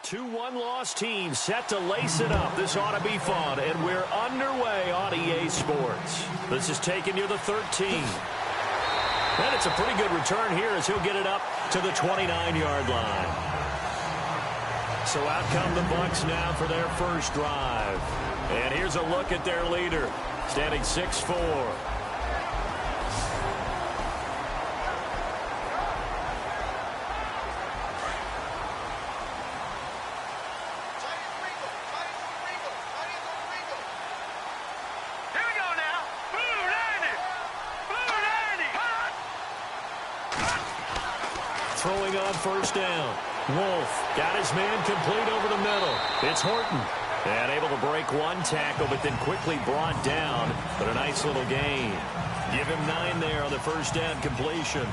Two one-loss teams set to lace it up. This ought to be fun, and we're underway on EA Sports. This is taken near the 13. And it's a pretty good return here as he'll get it up to the 29-yard line. So out come the Bucs now for their first drive. And here's a look at their leader, standing 6'4". Throwing on first down. Wolf got his man complete over the middle. It's Horton. And able to break one tackle, but then quickly brought down. But a nice little gain. Give him 9 there on the first down completion.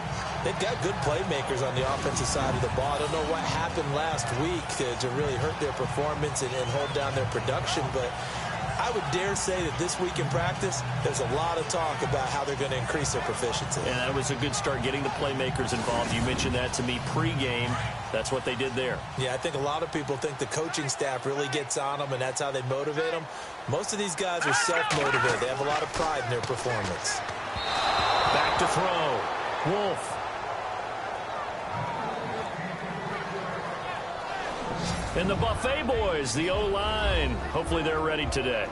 They've got good playmakers on the offensive side of the ball. I don't know what happened last week to really hurt their performance and hold down their production, but I would dare say that this week in practice, there's a lot of talk about how they're going to increase their proficiency. And that was a good start, getting the playmakers involved. You mentioned that to me pregame. That's what they did there. Yeah, I think a lot of people think the coaching staff really gets on them, and that's how they motivate them. Most of these guys are self-motivated. They have a lot of pride in their performance. Back to throw. Wolf. And the Buffet boys, the O-line. Hopefully they're ready today.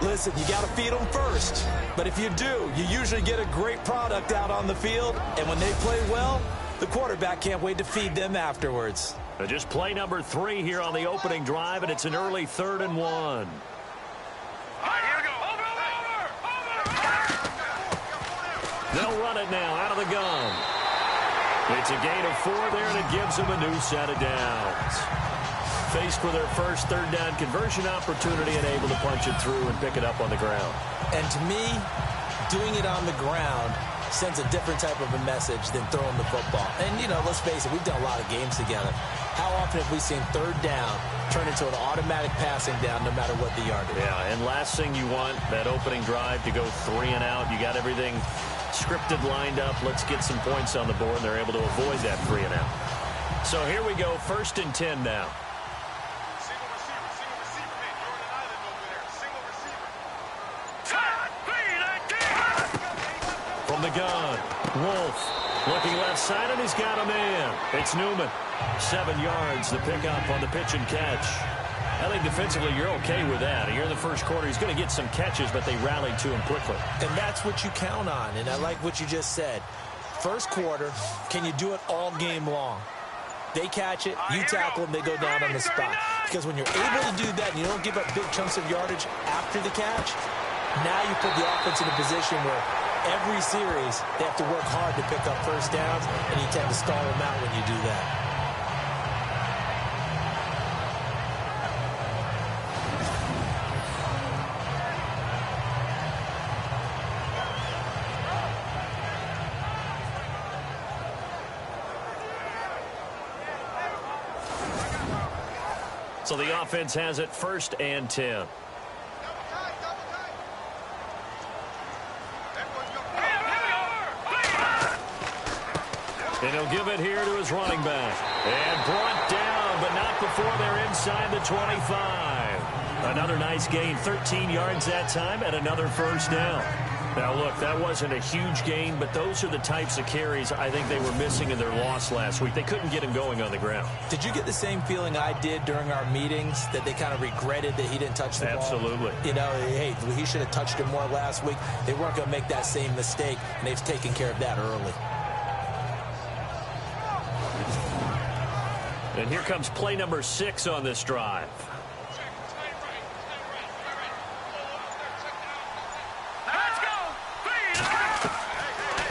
Listen, you got to feed them first. But if you do, you usually get a great product out on the field. And when they play well, the quarterback can't wait to feed them afterwards. Just play number 3 here on the opening drive, and it's an early 3rd and 1. All right, here we go. They'll run it now out of the gun. It's a gain of 4 there, and it gives them a new set of downs. Faced with their first 3rd down conversion opportunity and able to punch it through and pick it up on the ground. And to me, doing it on the ground sends a different type of a message than throwing the football. And, you know, let's face it, we've done a lot of games together. How often have we seen 3rd down turn into an automatic passing down no matter what the yardage? Yeah, and last thing you want, that opening drive to go 3 and out. You got everything scripted, lined up. Let's get some points on the board. And they're able to avoid that 3 and out. So here we go, 1st and 10 now. From the gun, Wolf looking left side, and he's got a man. It's Newman. 7 yards, the pickup on the pitch and catch. I think defensively you're okay with that. Here in the first quarter, he's going to get some catches, but they rallied to him quickly. And that's what you count on, and I like what you just said. First quarter, can you do it all game long? They catch it, you tackle them, they go down on the spot. Because when you're able to do that and you don't give up big chunks of yardage after the catch, now you put the offense in a position where every series they have to work hard to pick up first downs, and you tend to stall them out when you do that. So the offense has it 1st and 10. And he'll give it here to his running back. And brought down, but not before they're inside the 25. Another nice gain, 13 yards that time, and another first down. Now, look, that wasn't a huge gain, but those are the types of carries I think they were missing in their loss last week. They couldn't get him going on the ground. Did you get the same feeling I did during our meetings, that they kind of regretted that he didn't touch the ball? Absolutely. You know, hey, he should have touched it more last week. They weren't going to make that same mistake, and they've taken care of that early. And here comes play number 6 on this drive.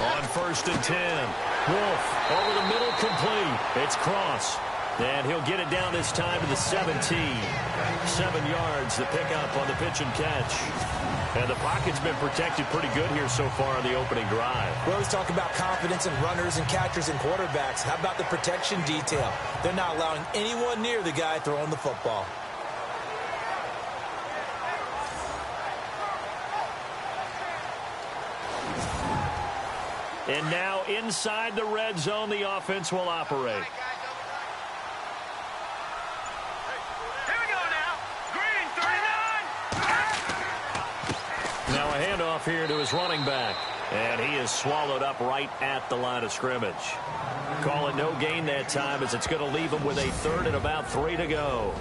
On 1st and 10. Wolf over the middle, complete. It's Cross. And he'll get it down this time to the 17. 7 yards, the pickup on the pitch and catch. And the pocket's been protected pretty good here so far on the opening drive. We always talk about confidence in runners and catchers and quarterbacks. How about the protection detail? They're not allowing anyone near the guy throwing the football. And now inside the red zone, the offense will operate. Now a handoff here to his running back. And he is swallowed up right at the line of scrimmage. Call it no gain that time as it's going to leave him with a third and about 3 to go.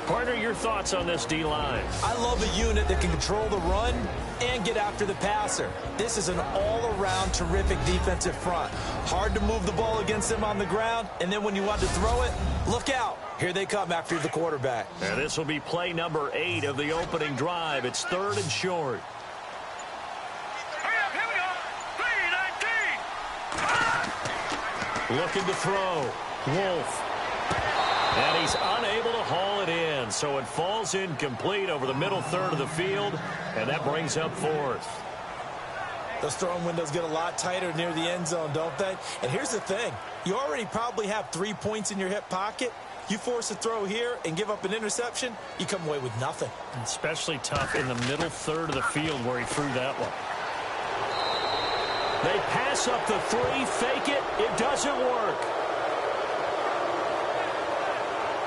Partner, your thoughts on this D-line? I love a unit that can control the run and get after the passer. This is an all-around terrific defensive front. Hard to move the ball against them on the ground, and then when you want to throw it, look out. Here they come after the quarterback. And this will be play number 8 of the opening drive. It's 3rd and short. Here we go. 3-19. Looking to throw. Wolf. And he's unable to haul it in, so it falls incomplete over the middle third of the field, and that brings up 4th. Those throwing windows get a lot tighter near the end zone, don't they? And here's the thing. You already probably have 3 points in your hip pocket. You force a throw here and give up an interception, you come away with nothing. Especially tough in the middle third of the field where he threw that one. They pass up the 3, fake it. It doesn't work.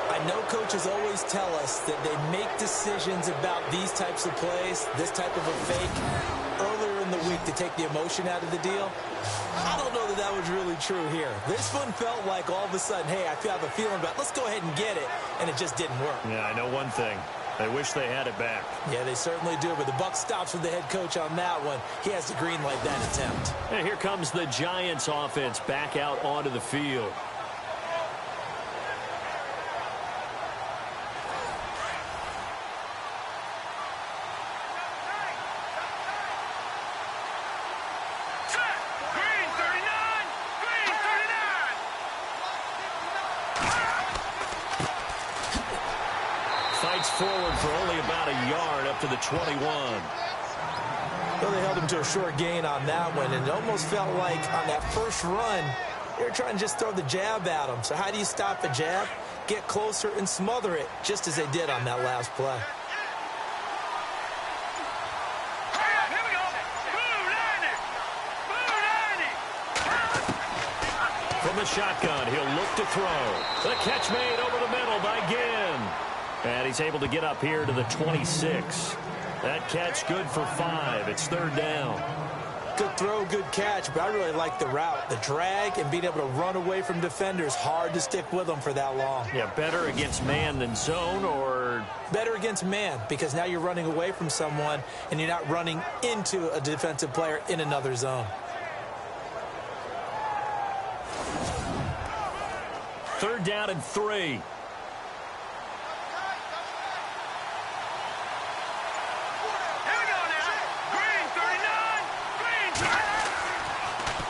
I know coaches always tell us that they make decisions about these types of plays, this type of a fake, earlier in the week to take the emotion out of the deal. I don't know that that was really true here. This one felt like all of a sudden, hey, I have a feeling about it. Let's go ahead and get it, and it just didn't work. Yeah, I know one thing. They wish they had it back. Yeah, they certainly do, but the Bucs stops with the head coach on that one. He has to green light that attempt. And here comes the Giants offense back out onto the field. Forward for only about a yard up to the 21. Well, they held him to a short gain on that one, and it almost felt like on that first run, they were trying to just throw the jab at him. So how do you stop a jab? Get closer and smother it, just as they did on that last play. Here we go. From the shotgun, he'll look to throw. The catch made over the middle by Ginn. And he's able to get up here to the 26. That catch good for 5. It's 3rd down. Good throw, good catch, but I really like the route. The drag and being able to run away from defenders, hard to stick with them for that long. Yeah, better against man than zone, or? Better against man, because now you're running away from someone and you're not running into a defensive player in another zone. 3rd down and 3.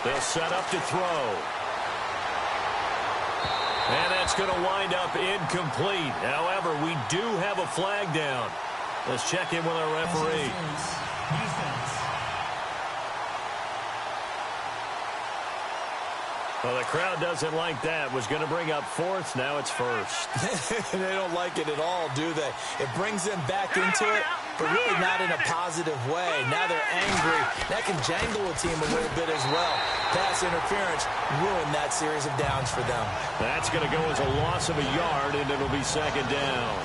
They'll set up to throw. And that's going to wind up incomplete. However, we do have a flag down. Let's check in with our referee. Well, the crowd doesn't like that. Was going to bring up 4th. Now it's 1st. They don't like it at all, do they? It brings them back into it, but really not in a positive way. Now they're angry. That can jangle a team a little bit as well. Pass interference ruined that series of downs for them. That's going to go as a loss of a yard, and it'll be 2nd down.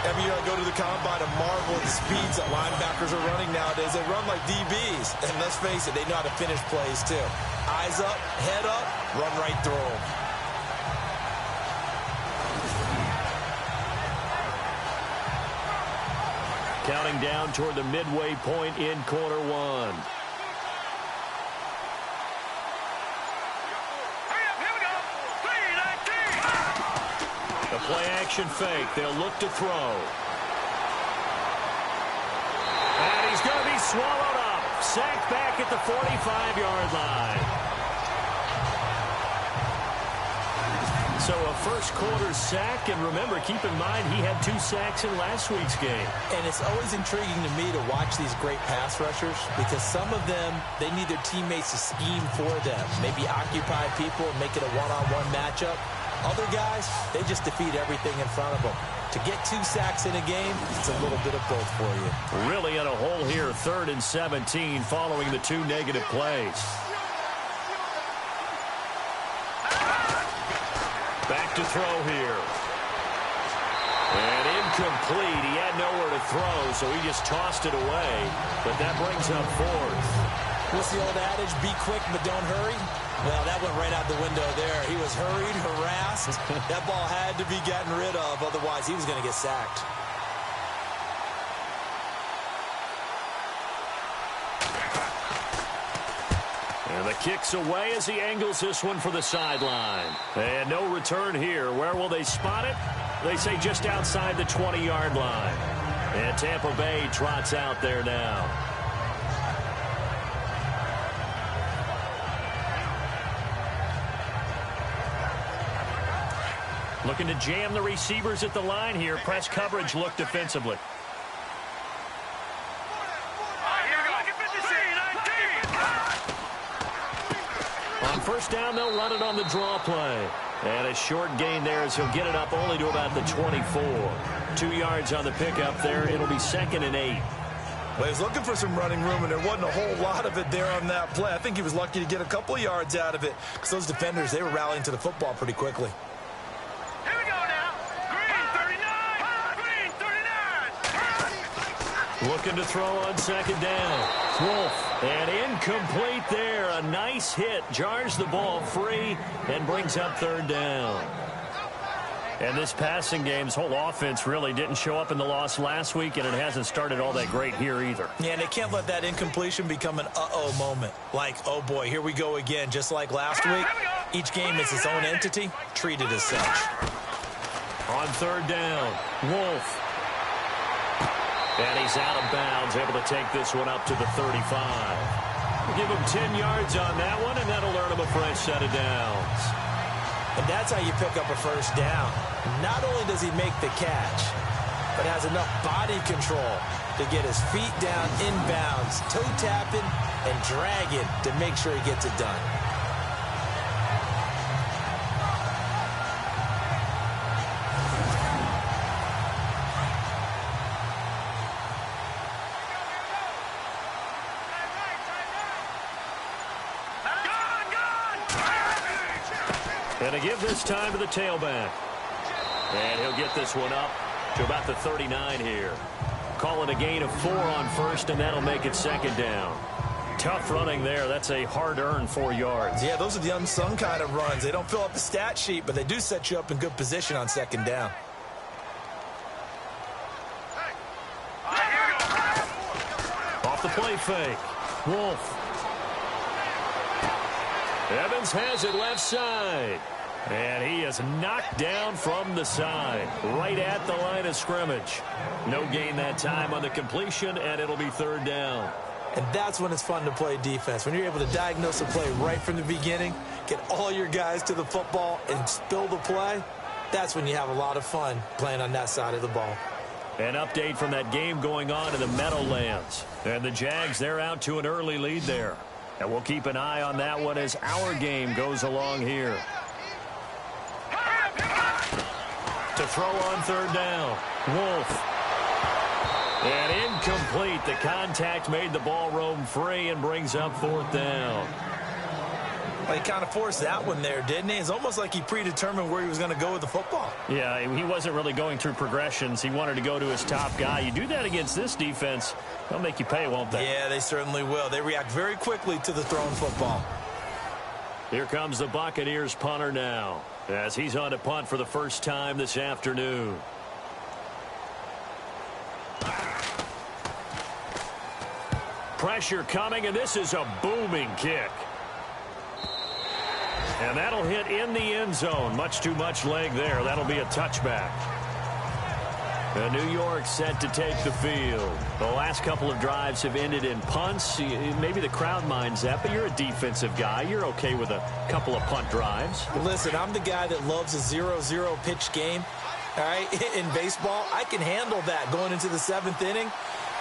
Every year I go to the combine and marvel at the speeds that linebackers are running nowadays. They run like DBs. And let's face it, they know how to finish plays too. Eyes up, head up, run right through them. Counting down toward the midway point in quarter 1. The play action fake. They'll look to throw. And he's going to be swallowed up. Sacked back at the 45-yard line. So a first quarter sack, and remember, keep in mind he had 2 sacks in last week's game. And it's always intriguing to me to watch these great pass rushers because some of them, they need their teammates to scheme for them. Maybe occupy people and make it a one-on-one matchup. Other guys, they just defeat everything in front of them. To get 2 sacks in a game, it's a little bit of both for you. Really in a hole here, 3rd and 17 following the 2 negative plays. Back to throw here. And incomplete. He had nowhere to throw, so he just tossed it away. But that brings up fourth. What's the old adage? Be quick, but don't hurry. Well, that went right out the window there. He was hurried, harassed. That ball had to be gotten rid of. Otherwise, he was going to get sacked. And the kick's away as he angles this one for the sideline. And no return here. Where will they spot it? They say just outside the 20-yard line. And Tampa Bay trots out there now. Looking to jam the receivers at the line here. Press coverage look defensively. On first down, they'll run it on the draw play. And a short gain there as he'll get it up only to about the 24. 2 yards on the pickup there. It'll be 2nd and 8. Well, he was looking for some running room, and there wasn't a whole lot of it there on that play. I think he was lucky to get a couple of yards out of it because those defenders, they were rallying to the football pretty quickly. Here we go now. Green 39. Looking to throw on 2nd down. Wolf. And incomplete there. A nice hit. Jars the ball free and brings up 3rd down. And this passing game's whole offense really didn't show up in the loss last week, and it hasn't started all that great here either. Yeah, and they can't let that incompletion become an uh-oh moment. Like, oh boy, here we go again, just like last week. Each game is its own entity, treated as such. On 3rd down, Wolf. And he's out of bounds, able to take this one up to the 35. Give him 10 yards on that one, and that'll earn him a fresh set of downs. And that's how you pick up a first down. Not only does he make the catch, but has enough body control to get his feet down inbounds, toe tapping and dragging to make sure he gets it done. And a give this time to the tailback. And he'll get this one up to about the 39 here. Call it a gain of 4 on first, and that'll make it 2nd down. Tough running there. That's a hard-earned 4 yards. Yeah, those are the unsung kind of runs. They don't fill up the stat sheet, but they do set you up in good position on 2nd down. Off the play fake. Wolf. Evans has it left side. And he is knocked down from the side, right at the line of scrimmage. No gain that time on the completion, and it'll be 3rd down. And that's when it's fun to play defense. When you're able to diagnose a play right from the beginning, get all your guys to the football, and spill the play, that's when you have a lot of fun playing on that side of the ball. An update from that game going on in the Meadowlands. And the Jags, they're out to an early lead there. And we'll keep an eye on that one as our game goes along here. To throw on 3rd down. Wolf. And incomplete. The contact made the ball roam free and brings up 4th down. Well, he kind of forced that one there, didn't he? It's almost like he predetermined where he was going to go with the football. Yeah, he wasn't really going through progressions. He wanted to go to his top guy. You do that against this defense, they'll make you pay, won't they? Yeah, they certainly will. They react very quickly to the thrown football. Here comes the Buccaneers punter now, as he's on to punt for the first time this afternoon. Pressure coming, and this is a booming kick. And that'll hit in the end zone. Much too much leg there. That'll be a touchback. And New York set to take the field. The last couple of drives have ended in punts. Maybe the crowd minds that, but you're a defensive guy. You're okay with a couple of punt drives. Listen, I'm the guy that loves a 0-0 pitch game. All right, in baseball, I can handle that going into the 7th inning.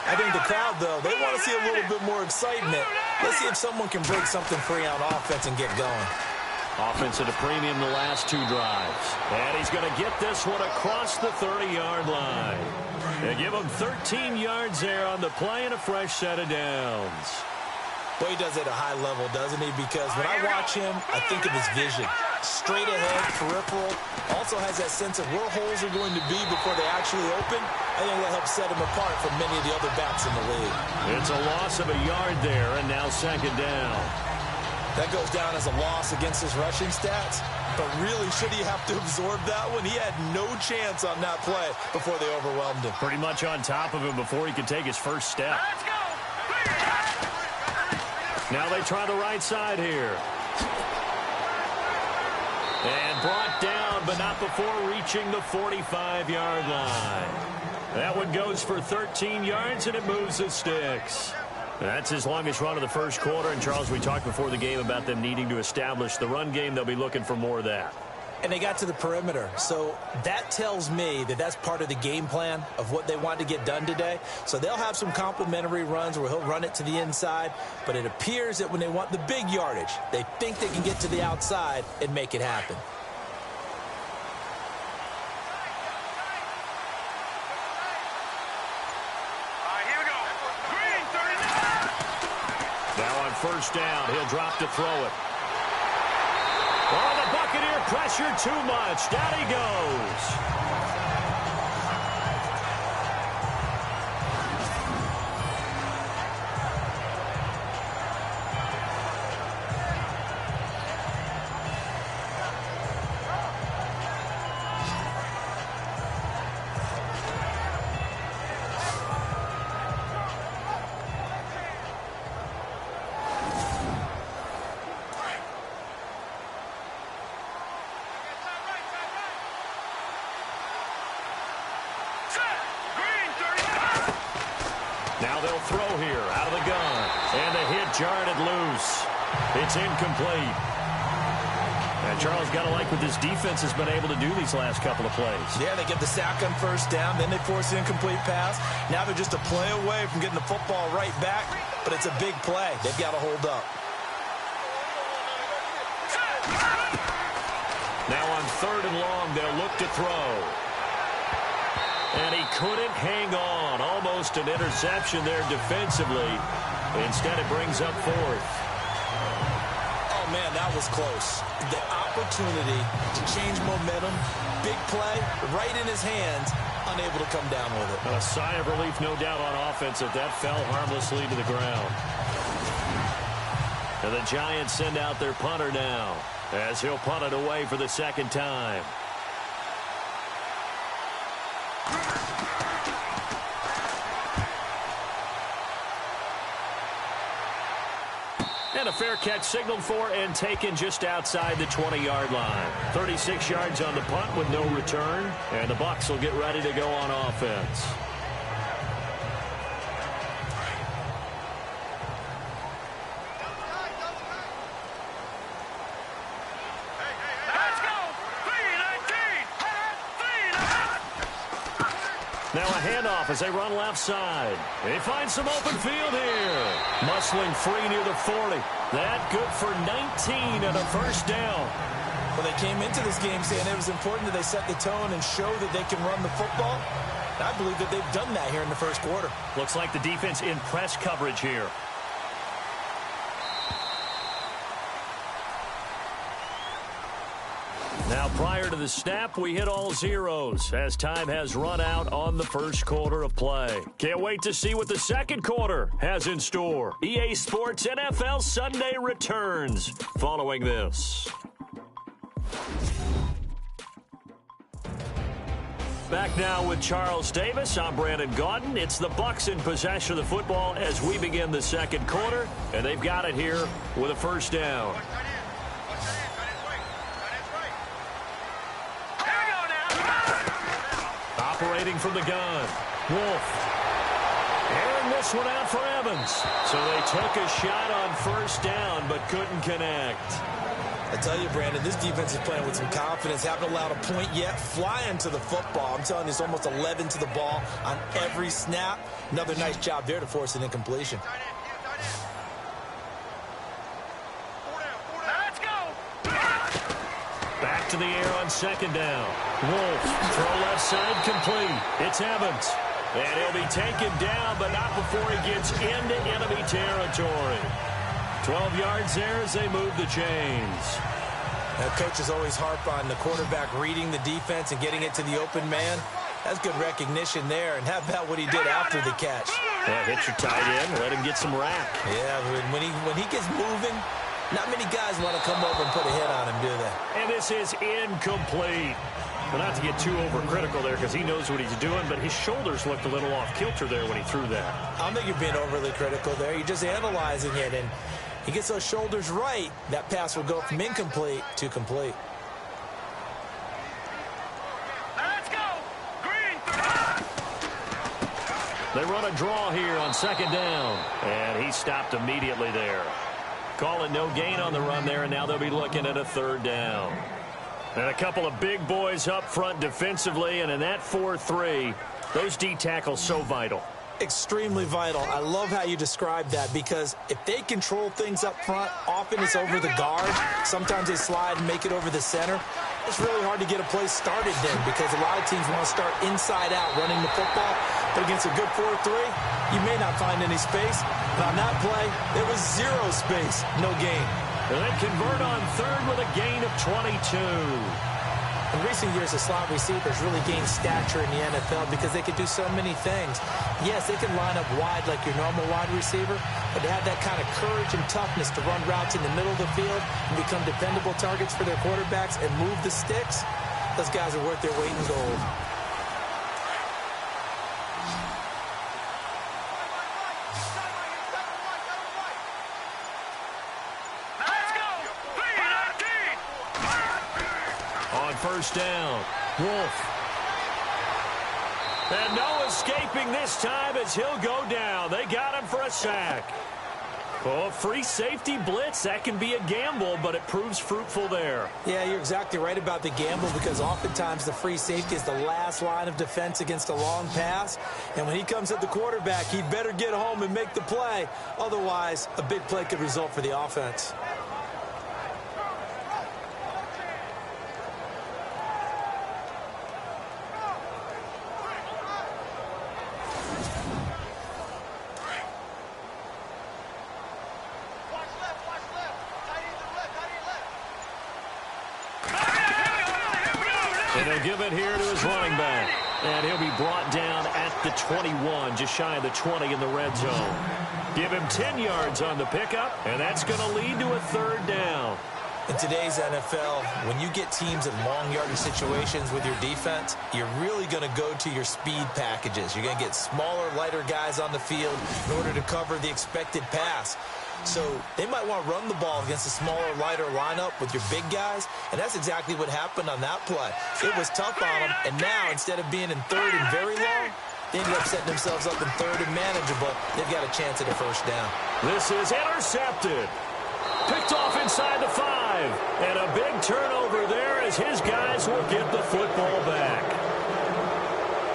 I think the crowd, though, they want to see a little bit more excitement. Let's see if someone can break something free on offense and get going. Offense at a premium the last 2 drives. And he's going to get this one across the 30-yard line. They give him 13 yards there on the play and a fresh set of downs. Well, he does it at a high level, doesn't he? Because when I watch him, I think of his vision. Straight ahead, peripheral. Also has that sense of where holes are going to be before they actually open. I think that helps set him apart from many of the other backs in the league. It's a loss of a yard there, and now second down. That goes down as a loss against his rushing stats. But really, should he have to absorb that one? He had no chance on that play before they overwhelmed him. Pretty much on top of him before he could take his first step. Let's go. Now they try the right side here. And brought down, but not before reaching the 45-yard line. That one goes for 13 yards, and it moves the sticks. That's his longest run of the first quarter. And, Charles, we talked before the game about them needing to establish the run game. They'll be looking for more of that. And they got to the perimeter. So that tells me that that's part of the game plan of what they want to get done today. So they'll have some complimentary runs where he'll run it to the inside. But it appears that when they want the big yardage, they think they can get to the outside and make it happen. All right, here we go. Green, 39. Now on first down, he'll drop to throw it. Oh, the Buccaneer pressure too much. Down he goes. Now they'll throw here out of the gun. And the hit jarred loose. It's incomplete. And Charles, got to like what this defense has been able to do these last couple of plays. Yeah, they get the sack on first down, then they force the incomplete pass. Now they're just a play away from getting the football right back, but it's a big play. They've got to hold up. Now on third and long, they'll look to throw. And he couldn't hang on. Almost an interception there defensively. Instead, it brings up fourth. Oh, man, that was close. The opportunity to change momentum, big play, right in his hands, unable to come down with it. A sigh of relief, no doubt, on offense if that fell harmlessly to the ground. And the Giants send out their punter now as he'll punt it away for the second time. And a fair catch signaled for and taken just outside the 20-yard line. 36 yards on the punt with no return. And the Bucs will get ready to go on offense. Let's go. 3-19. Now a handoff as they run left side. They find some open field here. Muscling free near the 40. That good for 19 and a first down. Well, they came into this game saying it was important that they set the tone and show that they can run the football. And I believe that they've done that here in the first quarter. Looks like the defense in press coverage here. Now, prior to the snap, we hit all zeros as time has run out on the first quarter of play. Can't wait to see what the second quarter has in store. EA Sports NFL Sunday returns following this. Back now with Charles Davis. I'm Brandon Gaudin. It's the Bucs in possession of the football as we begin the second quarter, and they've got it here with a first down. Operating from the gun, Wolf. Airing this one out for Evans. So they took a shot on first down but couldn't connect. I tell you, Brandon, this defense is playing with some confidence. Haven't allowed a point yet. Flying to the football. I'm telling you, it's almost 11 to the ball on every snap. Another nice job there to force an incompletion. Let's go. Back to the air on second down. Wolf, throw left side complete. It's Evans. And he'll be taken down, but not before he gets into enemy territory. 12 yards there as they move the chains. Coaches always harp on the quarterback reading the defense and getting it to the open man. That's good recognition there. And how about what he did after the catch? Yeah, hit your tight end, let him get some rack. Yeah, when he gets moving, not many guys want to come over and put a hit on him, do they? And this is incomplete. Well, not to get too overcritical there because he knows what he's doing, but his shoulders looked a little off kilter there when he threw that. I don't think you're being overly critical there. You're just analyzing it, and he gets those shoulders right, that pass will go from incomplete to complete. Let's go. Green. They run a draw here on second down, and he stopped immediately there. Call it no gain on the run there, and now they'll be looking at a third down. And a couple of big boys up front defensively, and in that 4-3, those D tackles so vital. Extremely vital. I love how you describe that because if they control things up front, often it's over the guard. Sometimes they slide and make it over the center. It's really hard to get a play started then because a lot of teams want to start inside out running the football. But against a good 4-3, you may not find any space. But on that play, there was zero space, no gain. And they convert on third with a gain of 22. In recent years, the slot receivers really gained stature in the NFL because they could do so many things. Yes, they can line up wide like your normal wide receiver, but they have that kind of courage and toughness to run routes in the middle of the field and become dependable targets for their quarterbacks and move the sticks. Those guys are worth their weight in gold. First down, Wolf. And no escaping this time as he'll go down. They got him for a sack. Oh, free safety blitz, that can be a gamble, but it proves fruitful there. Yeah, you're exactly right about the gamble because oftentimes the free safety is the last line of defense against a long pass. And when he comes at the quarterback, he'd better get home and make the play. Otherwise, a big play could result for the offense. And he'll give it here to his running back. And he'll be brought down at the 21, just shy of the 20 in the red zone. Give him 10 yards on the pickup, and that's going to lead to a third down. In today's NFL, when you get teams in long yardage situations with your defense, you're really going to go to your speed packages. You're going to get smaller, lighter guys on the field in order to cover the expected pass. So they might want to run the ball against a smaller, lighter lineup with your big guys, and that's exactly what happened on that play. It was tough on them, and now instead of being in third and very long, they ended up setting themselves up in third and manageable. They've got a chance at a first down. This is intercepted. Picked off inside the 5. And a big turnover there as his guys will get the football back.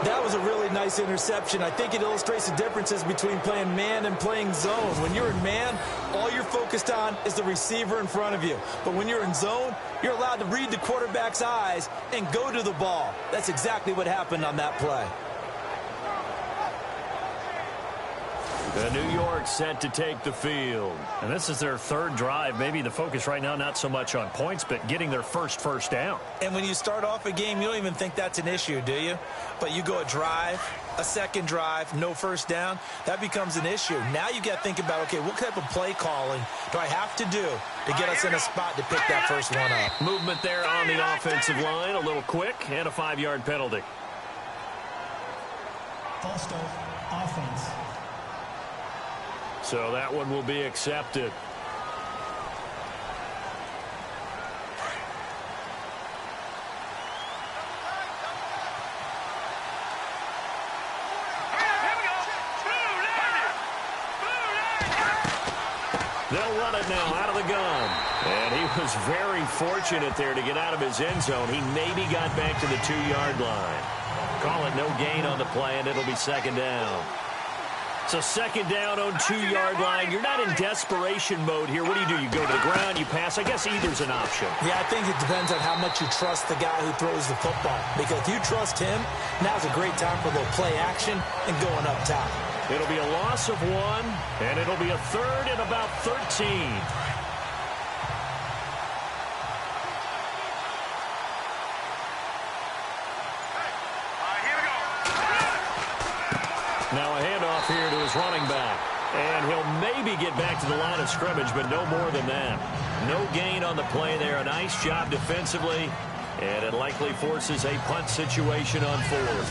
That was a really nice interception. I think it illustrates the differences between playing man and playing zone. When you're in man, all you're focused on is the receiver in front of you. But when you're in zone, you're allowed to read the quarterback's eyes and go to the ball. That's exactly what happened on that play. The New York set to take the field. And this is their third drive. Maybe the focus right now not so much on points, but getting their first down. And when you start off a game, you don't even think that's an issue, do you? But you go a drive, a second drive, no first down, that becomes an issue. Now you got to think about, okay, what type of play calling do I have to do to get us in a spot to pick that first one up? Movement there on the offensive line, a little quick, and a 5-yard penalty. False start, offense. So that one will be accepted. They'll run it now out of the gun. And he was very fortunate there to get out of his end zone. He maybe got back to the 2-yard line. Call it no gain on the play, and it'll be second down. So second down on 2-yard line. You're not in desperation mode here. What do? You go to the ground, you pass. I guess either's an option. Yeah, I think it depends on how much you trust the guy who throws the football. Because if you trust him, now's a great time for a little play action and going up top. It'll be a loss of 1, and it'll be a third and about 13. Here we go. Now a handoff here to his running back. And he'll maybe get back to the line of scrimmage, but no more than that. No gain on the play there. A nice job defensively. And it likely forces a punt situation on 4th.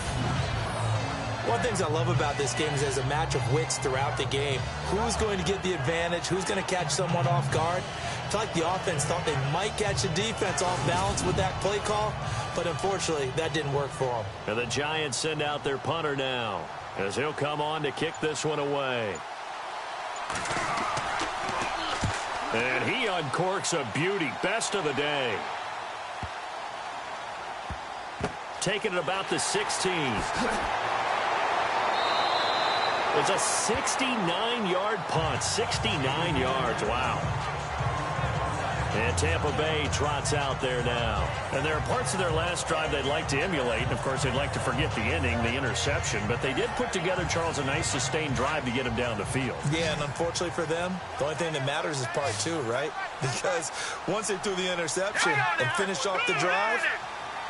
One of the things I love about this game is there's a match of wits throughout the game. Who's going to get the advantage? Who's going to catch someone off guard? I feel like the offense thought they might catch the defense off balance with that play call, but unfortunately, that didn't work for them. And the Giants send out their punter now, as he'll come on to kick this one away. And he uncorks a beauty. Best of the day. Taking it about the 16. It's a 69-yard punt. 69 yards. Wow. And Tampa Bay trots out there now. And there are parts of their last drive they'd like to emulate. And, of course, they'd like to forget the ending, the interception. But they did put together, Charles, a nice sustained drive to get him down the field. Yeah, and unfortunately for them, the only thing that matters is part 2, right? Because once they threw the interception and finished off the drive,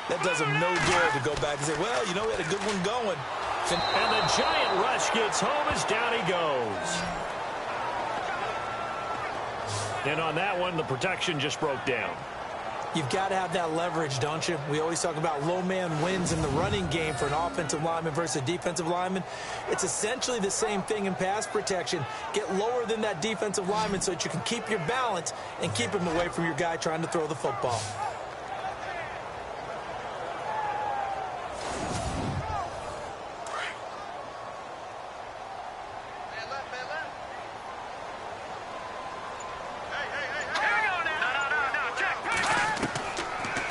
that does them no good to go back and say, well, you know, we had a good one going. And the giant rush gets home as down he goes. And on that one, the protection just broke down. You've got to have that leverage, don't you? We always talk about low man wins in the running game for an offensive lineman versus a defensive lineman. It's essentially the same thing in pass protection. Get lower than that defensive lineman so that you can keep your balance and keep him away from your guy trying to throw the football.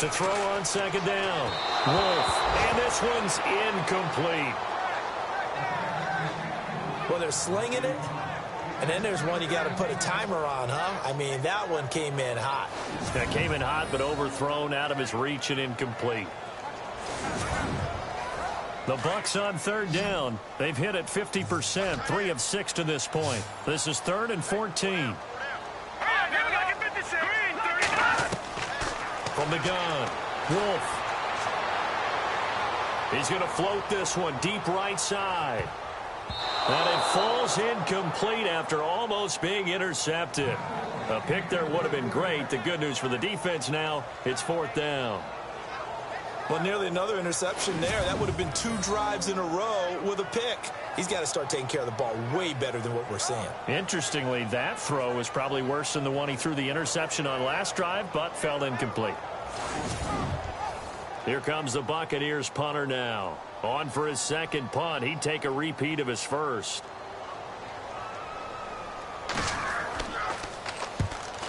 To throw on second down. Wolf. And this one's incomplete. Well, they're slinging it. And then there's one you got to put a timer on, huh? I mean, that one came in hot. That came in hot, but overthrown, out of his reach and incomplete. The Bucs on third down. They've hit it 50%, 3 of 6 to this point. This is 3rd and 14. From the gun, Wolf. He's going to float this one deep right side. And it falls incomplete after almost being intercepted. A pick there would have been great. The good news for the defense now, it's 4th down. Well, nearly another interception there. That would have been 2 drives in a row with a pick. He's got to start taking care of the ball way better than what we're seeing. Interestingly, that throw is probably worse than the one he threw the interception on last drive, but fell incomplete. Here comes the Buccaneers punter now. On for his second punt. He'd take a repeat of his first.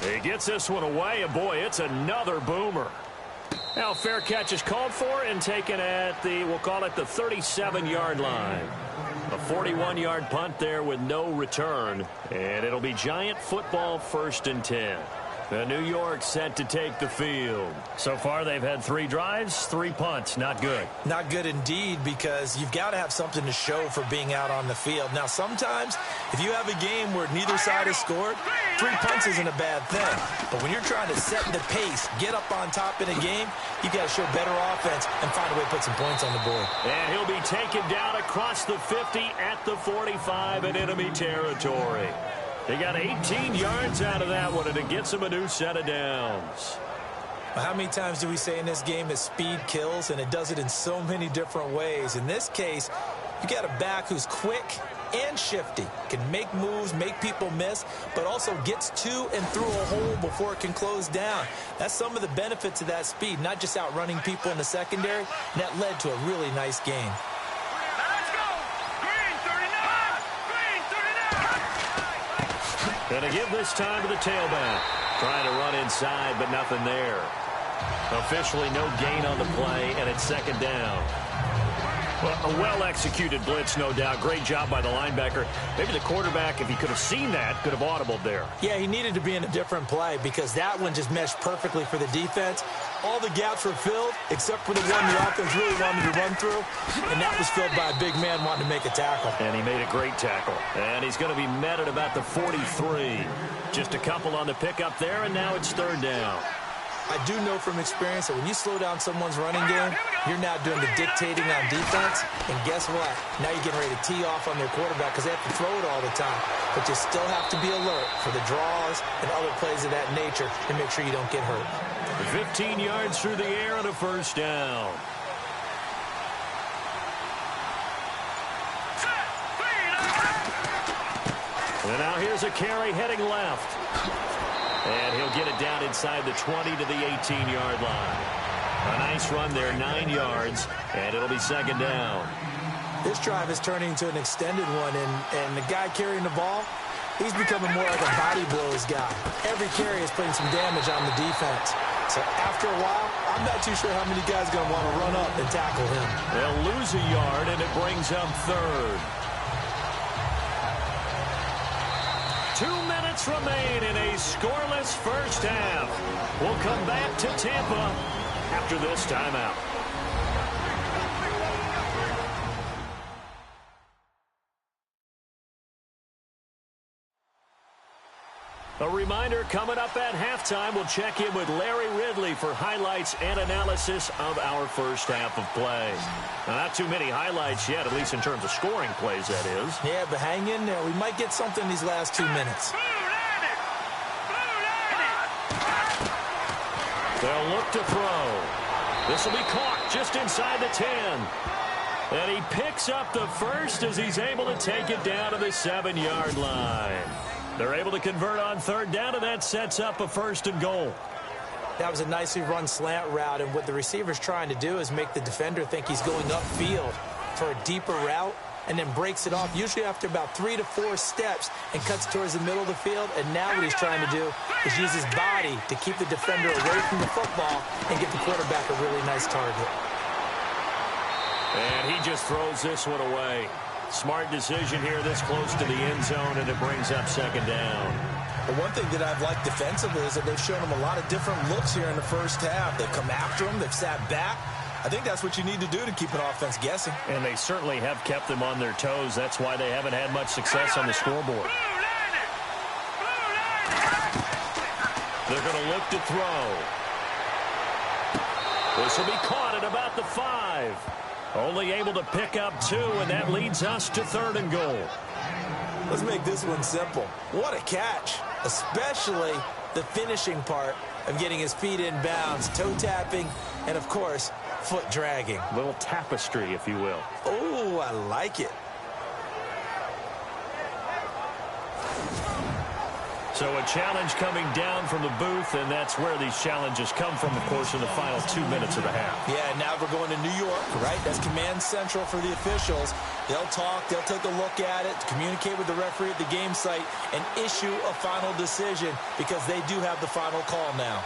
He gets this one away, and boy, it's another boomer. Now, fair catch is called for and taken at the, we'll call it the 37-yard line. A 41-yard punt there with no return. And it'll be Giant football 1st and 10. The New York set to take the field. So far, they've had 3 drives, 3 punts. Not good. Not good indeed, because you've got to have something to show for being out on the field. Now, sometimes, if you have a game where neither side has scored, 3 punts isn't a bad thing. But when you're trying to set the pace, get up on top in a game, you've got to show better offense and find a way to put some points on the board. And he'll be taken down across the 50 at the 45 in enemy territory. They got 18 yards out of that one, and it gets him a new set of downs. How many times do we say in this game that speed kills, and it does it in so many different ways? In this case, you got a back who's quick and shifty, can make moves, make people miss, but also gets to and through a hole before it can close down. That's some of the benefits of that speed, not just outrunning people in the secondary. And that led to a really nice game. Gonna give this time to the tailback. Trying to run inside, but nothing there. Officially no gain on the play, and it's 2nd down. Well, a well-executed blitz, no doubt. Great job by the linebacker. Maybe the quarterback, if he could have seen that, could have audibled there. Yeah, he needed to be in a different play because that one just meshed perfectly for the defense. All the gaps were filled except for the one the offense really wanted to run through, and that was filled by a big man wanting to make a tackle. And he made a great tackle. And he's going to be met at about the 43. Just a couple on the pickup there, and now it's third down. I do know from experience that when you slow down someone's running game, you're now doing the dictating on defense. And guess what? Now you're getting ready to tee off on their quarterback because they have to throw it all the time. But you still have to be alert for the draws and other plays of that nature to make sure you don't get hurt. 15 yards through the air and a first down. And now here's a carry heading left. And he'll get it down inside the 20 to the 18-yard line. A nice run there, 9 yards, and it'll be second down. This drive is turning into an extended one, and the guy carrying the ball, he's becoming more like a body blows guy. Every carry is putting some damage on the defense. So after a while, I'm not too sure how many guys are going to want to run up and tackle him. They'll lose a yard, and it brings up third. 2 minutes remain in a scoreless first half. We'll come back to Tampa after this timeout. A reminder, coming up at halftime, we'll check in with Larry Ridley for highlights and analysis of our first half of play. Now, not too many highlights yet, at least in terms of scoring plays, that is. Yeah, but hang in there. We might get something these last 2 minutes. They'll look to throw. This will be caught just inside the 10. And he picks up the first as he's able to take it down to the 7-yard line. They're able to convert on third down, and that sets up a first and goal. That was a nicely run slant route, and what the receiver's trying to do is make the defender think he's going upfield for a deeper route, and then breaks it off, usually after about 3 to 4 steps, and cuts towards the middle of the field. And now what he's trying to do is use his body to keep the defender away from the football and give the quarterback a really nice target. And he just throws this one away. Smart decision here this close to the end zone, and it brings up second down. But one thing that I've liked defensively is that they've shown him a lot of different looks here in the first half. They've come after him. They've sat back. I think that's what you need to do to keep an offense guessing. And they certainly have kept them on their toes. That's why they haven't had much success on the scoreboard. They're going to look to throw. This will be caught at about the 5. Only able to pick up 2, and that leads us to third and goal. Let's make this one simple. What a catch, especially the finishing part of getting his feet in bounds, toe tapping, and, of course, foot dragging. A little tapestry, if you will. Oh, I like it. So a challenge coming down from the booth, and that's where these challenges come from, of course, in the final 2 minutes of the half. Yeah, now we're going to New York, right? That's command central for the officials. They'll talk, they'll take a look at it, communicate with the referee at the game site, and issue a final decision because they do have the final call now.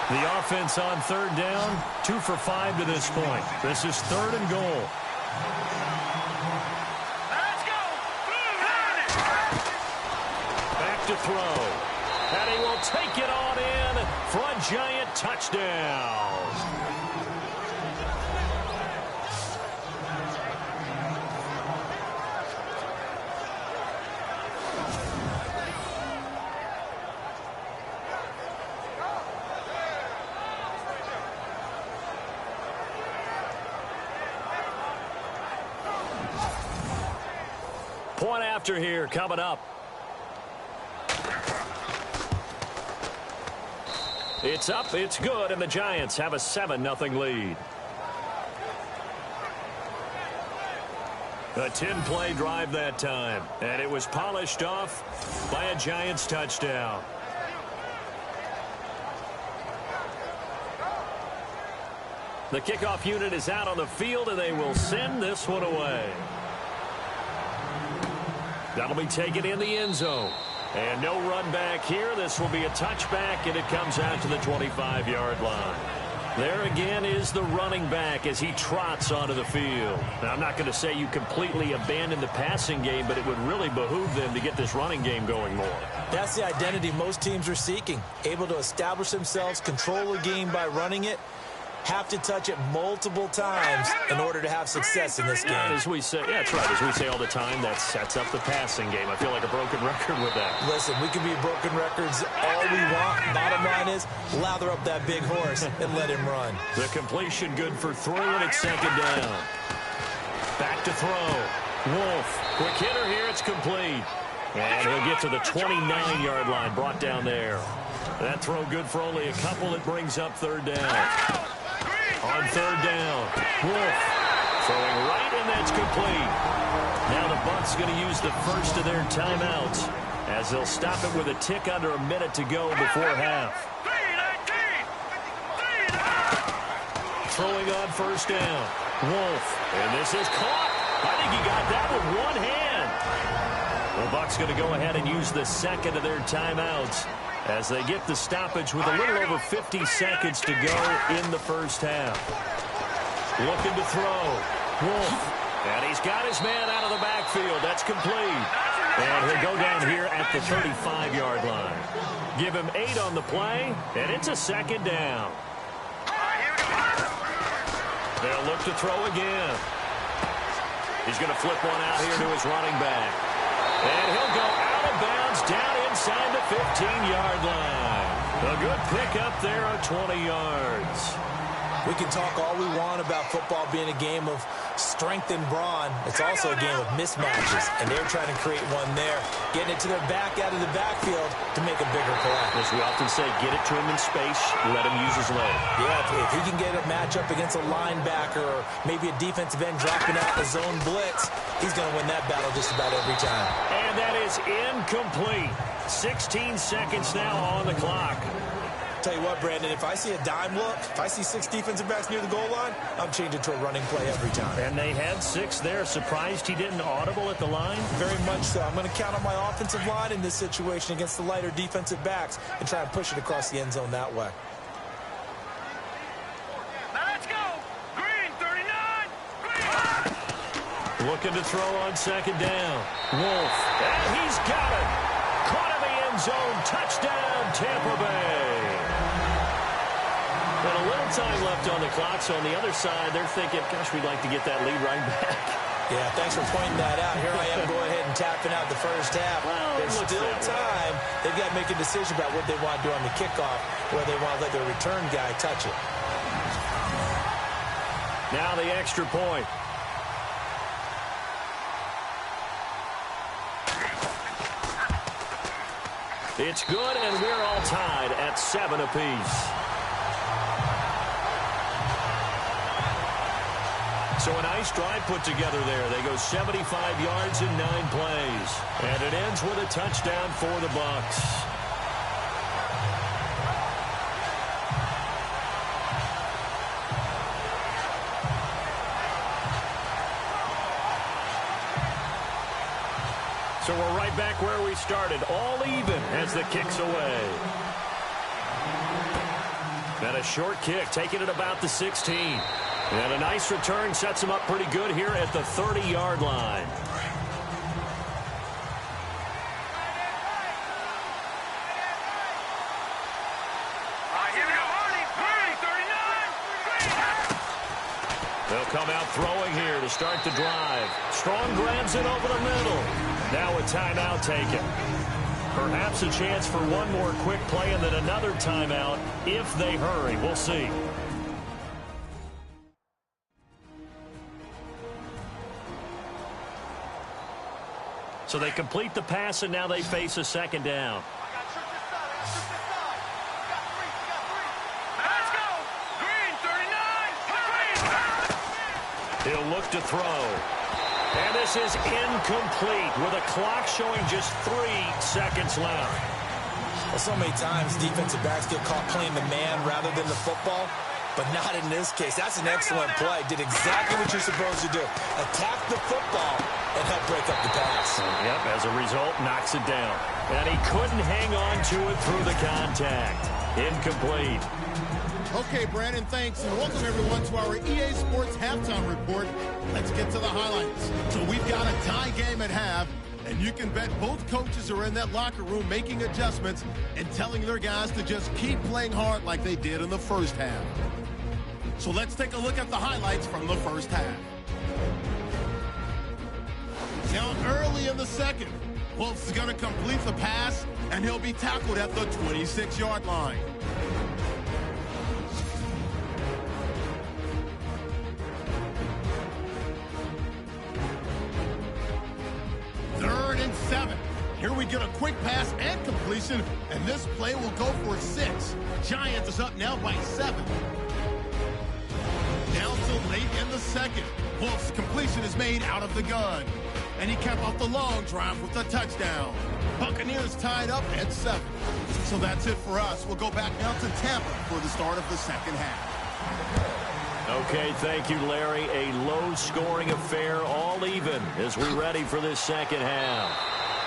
The offense on third down, 2 for 5 to this point. This is third and goal. Let's go! Back to throw. And he will take it on in for a giant touchdown. Point after here coming up. It's up, it's good, and the Giants have a 7-0 lead. A 10-play drive that time, and it was polished off by a Giants touchdown. The kickoff unit is out on the field, and they will send this one away. That'll be taken in the end zone. And no run back here. This will be a touchback, and it comes out to the 25-yard line. There again is the running back as he trots onto the field. Now, I'm not going to say you completely abandon the passing game, but it would really behoove them to get this running game going more. That's the identity most teams are seeking. Able to establish themselves, control the game by running it, have to touch it multiple times in order to have success in this game. As we say, yeah, that's right. As we say all the time, that sets up the passing game. I feel like a broken record with that. Listen, we can be broken records all we want. Bottom line is, lather up that big horse and let him run. The completion good for 3, and it's second down. Back to throw. Wolf, quick hitter here. It's complete. And he'll get to the 29-yard line, brought down there. That throw good for only a couple. It brings up third down. On third down, Wolf throwing right, and that's complete. Now the Bucs going to use the first of their timeouts as they'll stop it with a tick under a minute to go before half. Throwing on first down, Wolf, and this is caught. I think he got that with one hand. The Bucs going to go ahead and use the second of their timeouts as they get the stoppage with a little over 50 seconds to go in the first half. Looking to throw. Wolf. And he's got his man out of the backfield. That's complete. And he'll go down here at the 35-yard line. Give him 8 on the play, and it's a second down. They'll look to throw again. He's going to flip one out here to his running back. And he'll go out of bounds down inside the 15-yard line. A good pickup there of 20 yards. We can talk all we want about football being a game of strength and brawn. It's also a game of mismatches, and they're trying to create one there, getting it to their back out of the backfield to make a bigger play. As we often say, get it to him in space, let him use his leg. Yeah, if he can get a matchup against a linebacker or maybe a defensive end dropping out the zone blitz, he's going to win that battle just about every time. And that is incomplete. 16 seconds now on the clock. Tell you what, Brandon, if I see a dime look, if I see 6 defensive backs near the goal line, I'm changing to a running play every time. And they had 6 there. Surprised he didn't audible at the line? Very much so. I'm going to count on my offensive line in this situation against the lighter defensive backs and try and push it across the end zone that way. Now let's go. Green, 39. Green. Looking to throw on second down. Wolf. And he's got it. Caught in the end zone. Touchdown, Tampa Bay. And a little time left on the clock, so on the other side, they're thinking, gosh, we'd like to get that lead right back. Yeah, thanks for pointing that out. Here I am going ahead and tapping out the first half. Well, there's still time. They've got to make a decision about what they want to do on the kickoff, where they want to let their return guy touch it. Now the extra point. It's good, and we're all tied at 7 apiece. So a nice drive put together there. They go 75 yards in 9 plays. And it ends with a touchdown for the Bucs. So we're right back where we started, all even as the kick's away. And a short kick, taking it about the 16. And a nice return sets him up pretty good here at the 30-yard line. Here we go. 39. They'll come out throwing here to start the drive. Strong grabs it over the middle. Now a timeout taken. Perhaps a chance for one more quick play and then another timeout if they hurry. We'll see. So they complete the pass, and now they face a second down. Let's go. Green, 39. He'll look to throw. And this is incomplete with a clock showing just 3 seconds left. Well, so many times defensive backs get caught playing the man rather than the football, but not in this case. That's an excellent play. Did exactly what you're supposed to do. Attack the football and help break up the pass. Yep, as a result, knocks it down. And he couldn't hang on to it through the contact. Incomplete. Okay, Brandon, thanks, and welcome everyone to our EA Sports Halftime Report. Let's get to the highlights. So we've got a tie game at half, and you can bet both coaches are in that locker room making adjustments and telling their guys to just keep playing hard like they did in the first half. So let's take a look at the highlights from the first half. Now early in the second, Wolf's going to complete the pass, and he'll be tackled at the 26-yard line. Third and 7. Here we get a quick pass and completion, and this play will go for 6. Giants is up now by 7. Down to late in the second. Wolf's completion is made out of the gun, and he capped off the long drive with a touchdown. Buccaneers tied up at 7. So that's it for us. We'll go back now to Tampa for the start of the second half. Okay, thank you, Larry. A low-scoring affair, all even, as we're ready for this second half.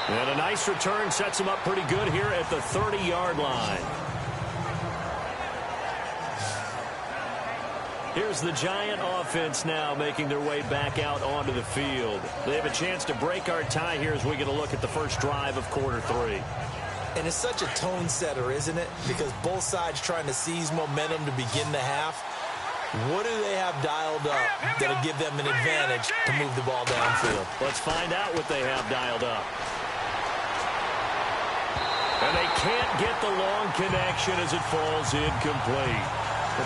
And a nice return sets him up pretty good here at the 30-yard line. Here's the Giant offense now making their way back out onto the field. They have a chance to break our tie here as we get a look at the first drive of quarter 3. And it's such a tone setter, isn't it? Because both sides trying to seize momentum to begin the half. What do they have dialed up that'll give them an advantage to move the ball downfield? Let's find out what they have dialed up. And they can't get the long connection as it falls incomplete.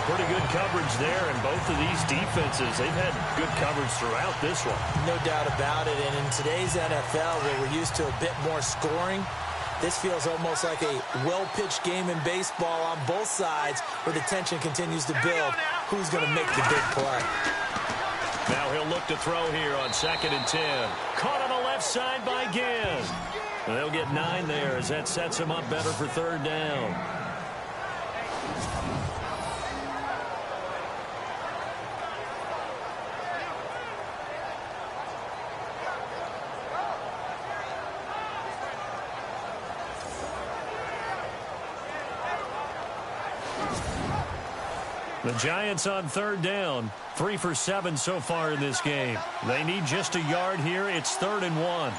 Pretty good coverage there, and both of these defenses, they've had good coverage throughout this one. No doubt about it, and in today's NFL, where we're used to a bit more scoring, this feels almost like a well-pitched game in baseball on both sides where the tension continues to build. Who's going to make the big play? Now he'll look to throw here on 2nd and 10. Caught on the left side by Ginn. And they'll get 9 there as that sets him up better for 3rd down. The Giants on 3rd down, 3 for 7 so far in this game. They need just a yard here. It's 3rd and 1.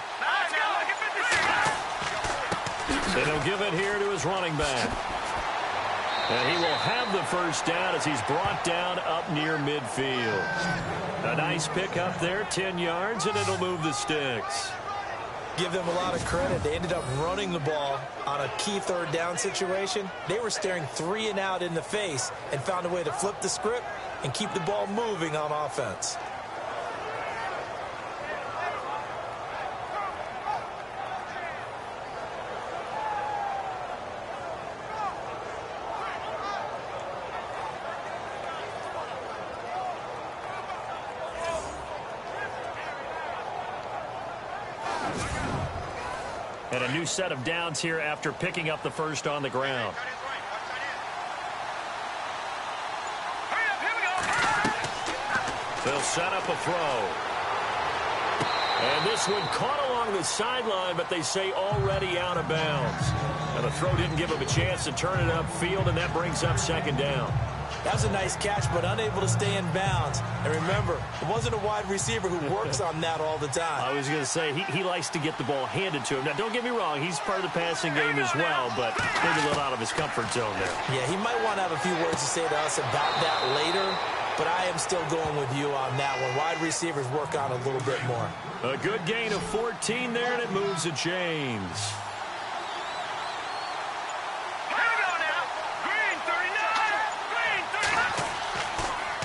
And he'll give it here to his running back. And he will have the first down as he's brought down up near midfield. A nice pick up there, 10 yards, and it'll move the sticks. Give them a lot of credit. They ended up running the ball on a key 3rd down situation. They were staring 3 and out in the face and found a way to flip the script and keep the ball moving on offense. And a new set of downs here after picking up the first on the ground. They'll set up a throw. And this one caught along the sideline, but they say already out of bounds. And the throw didn't give him a chance to turn it upfield, and that brings up 2nd down. That was a nice catch, but unable to stay in bounds. And remember, it wasn't a wide receiver who works on that all the time. I was going to say, he likes to get the ball handed to him. Now, don't get me wrong, he's part of the passing game as well, but maybe a little out of his comfort zone there. Yeah, he might want to have a few words to say to us about that later, but I am still going with you on that one. Wide receivers work on a little bit more. A good gain of 14 there, and it moves the chains.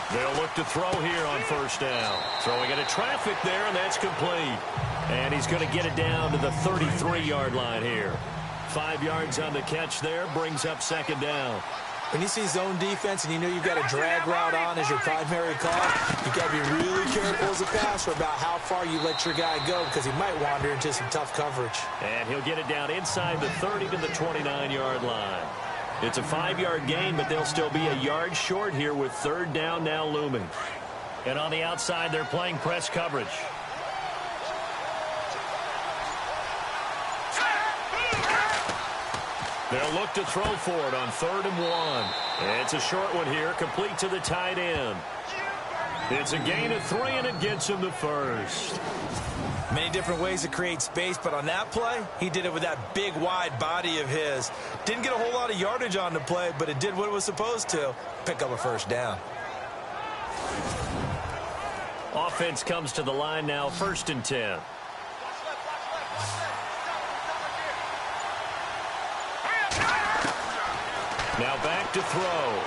They'll look to throw here on 1st down. Throwing into traffic there, and that's complete. And he's going to get it down to the 33-yard line here. 5 yards on the catch there, brings up 2nd down. When you see zone defense and you know you've got a drag route on as your primary call, you've got to be really careful as a passer about how far you let your guy go because he might wander into some tough coverage. And he'll get it down inside the 30 to the 29-yard line. It's a 5-yard gain, but they'll still be a yard short here with 3rd down now looming. And on the outside, they're playing press coverage. They'll look to throw for it on 3rd and 1. It's a short one here, complete to the tight end. It's a gain of 3, and it gets him the first. Many different ways to create space, but on that play, he did it with that big, wide body of his. Didn't get a whole lot of yardage on the play, but it did what it was supposed to, pick up a first down. Offense comes to the line now, 1st and 10. Now back to throw.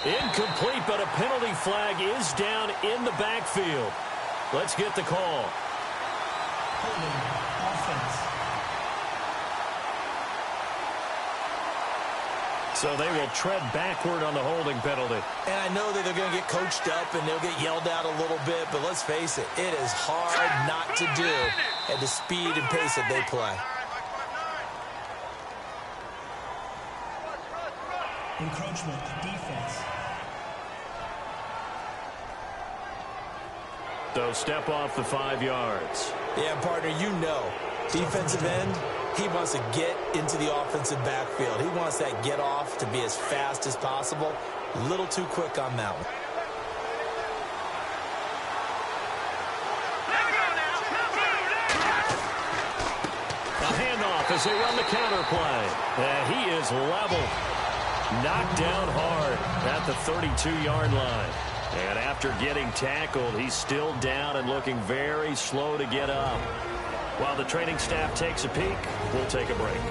Incomplete, but a penalty flag is down in the backfield. Let's get the call. Holding offense. So they will tread backward on the holding penalty. And I know that they're going to get coached up and they'll get yelled at a little bit, but let's face it, it is hard not to do at the speed and pace that they play. Encroachment defense. So step off the 5 yards. Yeah, partner, you know, defensive end, he wants to get into the offensive backfield. He wants that get off to be as fast as possible. A little too quick on that one. A handoff as they run the counter play. He is level. Knocked down hard at the 32-yard line. And after getting tackled, he's still down and looking very slow to get up. While the training staff takes a peek, we'll take a break.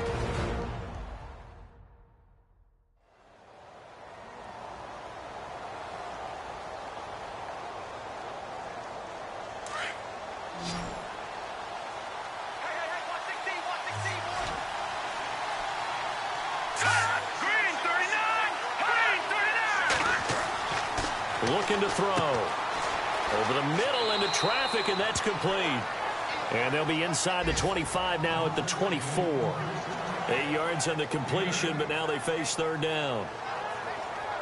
Looking to throw. Over the middle into traffic, and that's complete. And they'll be inside the 25 now at the 24. 8 yards on the completion, but now they face 3rd down.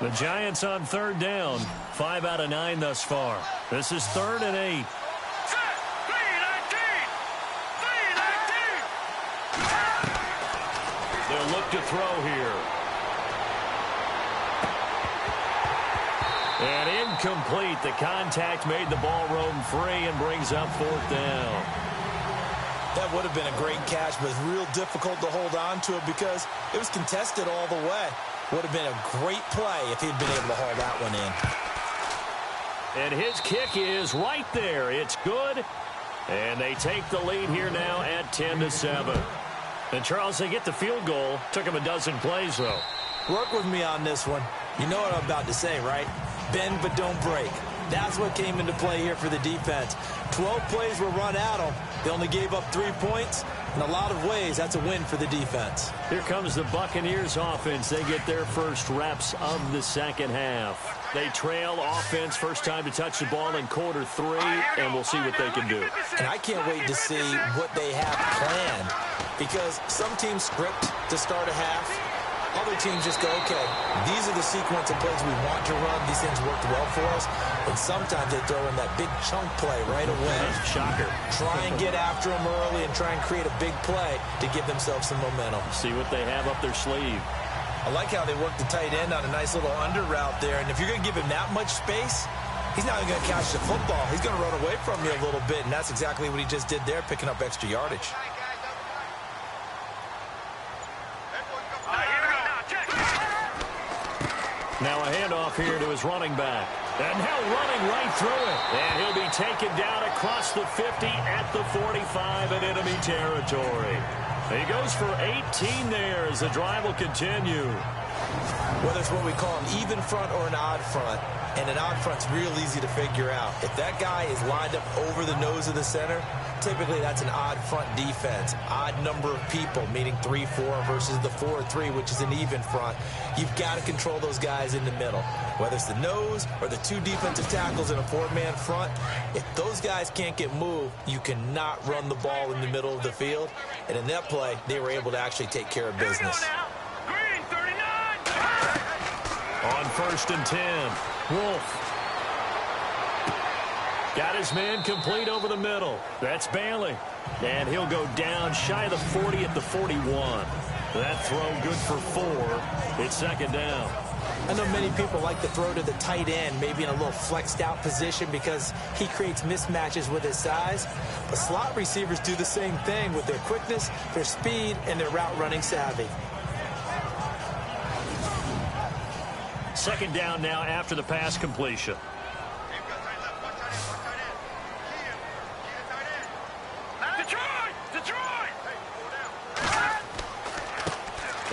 The Giants on 3rd down. 5 out of 9 thus far. This is 3rd and 8. They'll look to throw here. And incomplete. The contact made the ball roam free and brings up 4th down. That would have been a great catch, but it's real difficult to hold on to it because it was contested all the way. Would have been a great play if he'd been able to haul that one in. And his kick is right there. It's good. And they take the lead here now at 10-7. And, Charles, they get the field goal. Took him a dozen plays, though. Work with me on this one. You know what I'm about to say, right? Bend but don't break. That's what came into play here for the defense. 12 plays were run at them. They only gave up 3 points. In a lot of ways, that's a win for the defense. Here comes the Buccaneers offense. They get their first reps of the second half. They trail offense, first time to touch the ball in quarter 3, and we'll see what they can do. And I can't wait to see what they have planned, because some teams script to start a half. Other teams just go, okay, these are the sequence of plays we want to run. These things worked well for us. And sometimes they throw in that big chunk play right away. Shocker. Try and get after them early and try and create a big play to give themselves some momentum. See what they have up their sleeve. I like how they work the tight end on a nice little under route there. And if you're going to give him that much space, he's not even going to catch the football. He's going to run away from you a little bit. And that's exactly what he just did there, picking up extra yardage. Now a handoff here to his running back. And now running right through it. And he'll be taken down across the 50 at the 45 in enemy territory. He goes for 18 there as the drive will continue. Whether it's what we call an even front or an odd front, and an odd front's real easy to figure out. If that guy is lined up over the nose of the center, typically that's an odd front defense. Odd number of people, meaning 3-4 versus the 4-3, which is an even front. You've got to control those guys in the middle. Whether it's the nose or the 2 defensive tackles in a 4-man front, if those guys can't get moved, you cannot run the ball in the middle of the field. And in that play, they were able to actually take care of business. On 1st and 10, Wolf. Got his man complete over the middle. That's Bailey. And he'll go down shy of the 40 at the 41. That throw good for 4. It's second down. I know many people like to throw to the tight end, maybe in a little flexed out position because he creates mismatches with his size. But slot receivers do the same thing with their quickness, their speed, and their route running savvy. Second down now after the pass completion.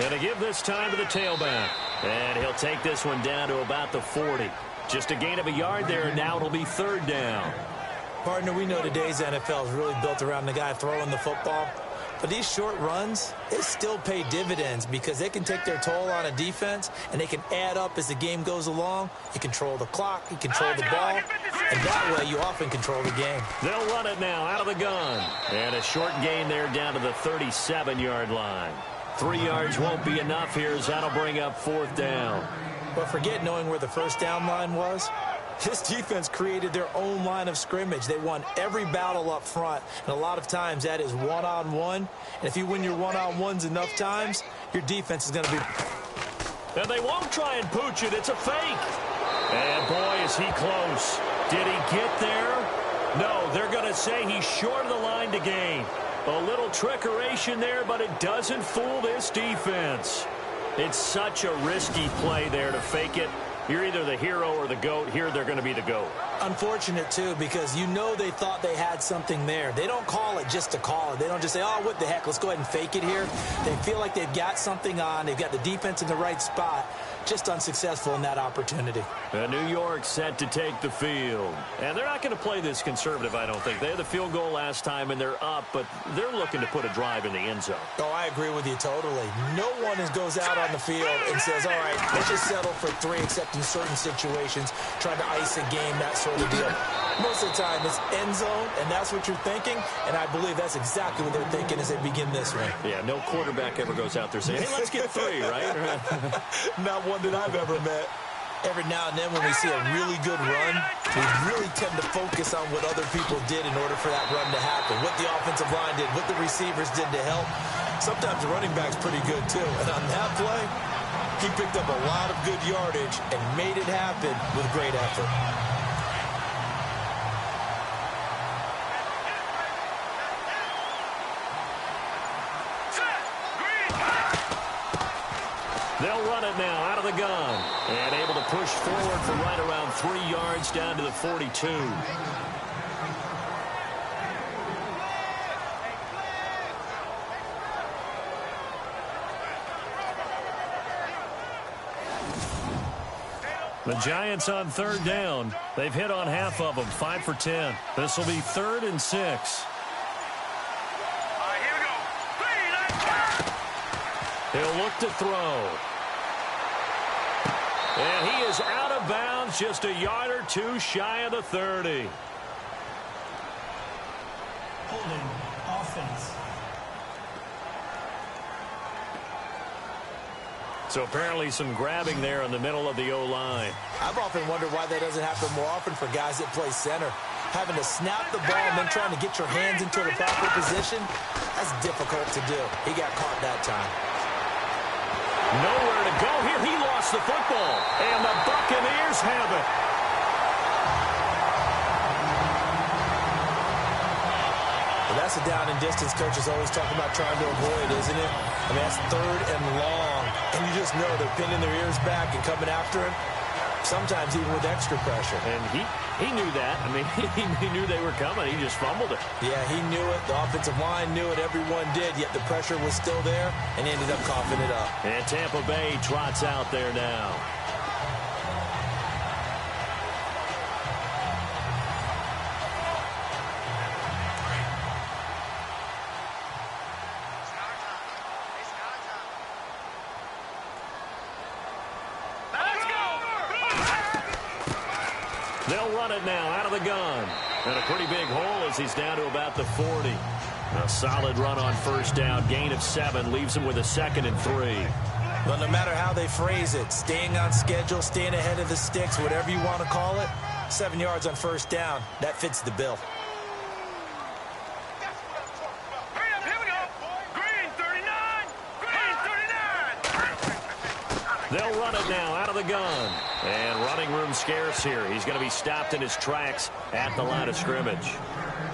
And to give this time to the tailback. And he'll take this one down to about the 40. Just a gain of a yard there, and now it'll be third down. Partner, we know today's NFL is really built around the guy throwing the football. But these short runs, they still pay dividends because they can take their toll on a defense, and they can add up as the game goes along. You control the clock, you control the ball, and that way you often control the game. They'll run it now out of the gun. And a short gain there down to the 37-yard line. 3 yards won't be enough here as that'll bring up fourth down. But forget knowing where the first down line was. This defense created their own line of scrimmage. They won every battle up front, and a lot of times that is one-on-one. And if you win your one-on-ones enough times, your defense is going to be... And they won't try and pooch it. It's a fake. And boy, is he close. Did he get there? No, they're going to say he's short of the line to gain. A little trickeration there, but it doesn't fool this defense. It's such a risky play there to fake it. You're either the hero or the GOAT. Here they're going to be the GOAT. Unfortunate, too, because you know they thought they had something there. They don't call it just to call it. They don't just say, oh, what the heck, let's go ahead and fake it here. They feel like they've got something on. They've got the defense in the right spot. Just unsuccessful in that opportunity. New York set to take the field. And they're not going to play this conservative, I don't think. They had the field goal last time, and they're up, but they're looking to put a drive in the end zone. Oh, I agree with you totally. No one goes out on the field and says, all right, let's just settle for 3, except in certain situations, trying to ice a game, that sort of deal. Most of the time, it's end zone, and that's what you're thinking, and I believe that's exactly what they're thinking as they begin this one. Yeah, no quarterback ever goes out there saying, hey, let's get 3, right? Not one that I've ever met. Every now and then when we see a really good run, we really tend to focus on what other people did in order for that run to happen, what the offensive line did, what the receivers did to help. Sometimes the running back's pretty good, too. And on that play, he picked up a lot of good yardage and made it happen with great effort. They'll run it now out of the gun. And able to push forward for right around 3 yards down to the 42. The Giants on third down. They've hit on half of them, 5 for 10. This will be 3rd and 6. Here we go. 3, He'll look to throw. And he is out of bounds, just a yard or 2 shy of the 30. Holding offense. So apparently some grabbing there in the middle of the O-line. I've often wondered why that doesn't happen more often for guys that play center. Having to snap the ball and then trying to get your hands into the proper position, that's difficult to do. He got caught that time. Nowhere to go here. He lost the football. And the Buccaneers have it. Well, that's a down and distance coach is always talking about trying to avoid, isn't it? I mean, that's 3rd and long. And you just know they're pinning their ears back and coming after him, sometimes even with extra pressure. And he knew that. I mean, he knew they were coming. He just fumbled it. Yeah, he knew it. The offensive line knew it. Everyone did, yet the pressure was still there, and he ended up coughing it up. And Tampa Bay trots out there now. They'll run it now out of the gun. And a pretty big hole as he's down to about the 40. A solid run on first down. Gain of 7 leaves him with a 2nd and 3. Well, no matter how they phrase it, staying on schedule, staying ahead of the sticks, whatever you want to call it, 7 yards on first down, that fits the bill. They'll run it now out of the gun. And running room scarce here. He's going to be stopped in his tracks at the line of scrimmage.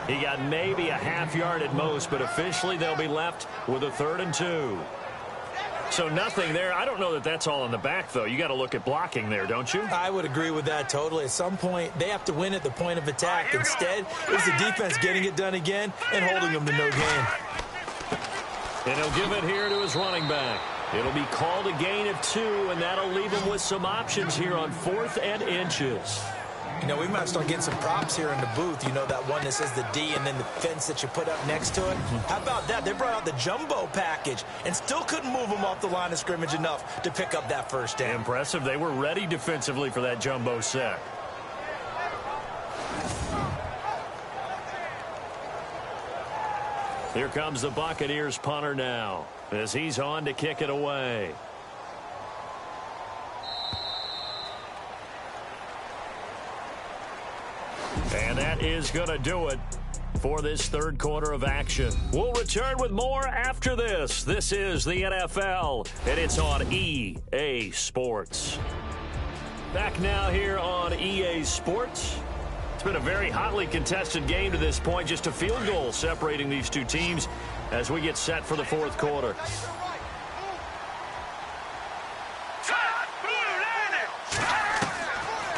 He got maybe a half yard at most, but officially they'll be left with a 3rd and 2. So nothing there. I don't know that that's all in the back, though. You got to look at blocking there, don't you? I would agree with that totally. At some point, they have to win at the point of attack. Instead, it was the defense getting it done again and holding them to no gain. And he'll give it here to his running back. It'll be called a gain of 2, and that'll leave him with some options here on 4th and inches. You know, we might start getting some props here in the booth. You know, that one that says the D and then the fence that you put up next to it. How about that? They brought out the jumbo package and still couldn't move them off the line of scrimmage enough to pick up that first down. Impressive. They were ready defensively for that jumbo sack. Here comes the Buccaneers punter now as he's on to kick it away. And that is going to do it for this 3rd quarter of action. We'll return with more after this. This is the NFL, and it's on EA Sports. Back now here on EA Sports. It's been a very hotly contested game to this point. Just a field goal separating these two teams as we get set for the 4th quarter.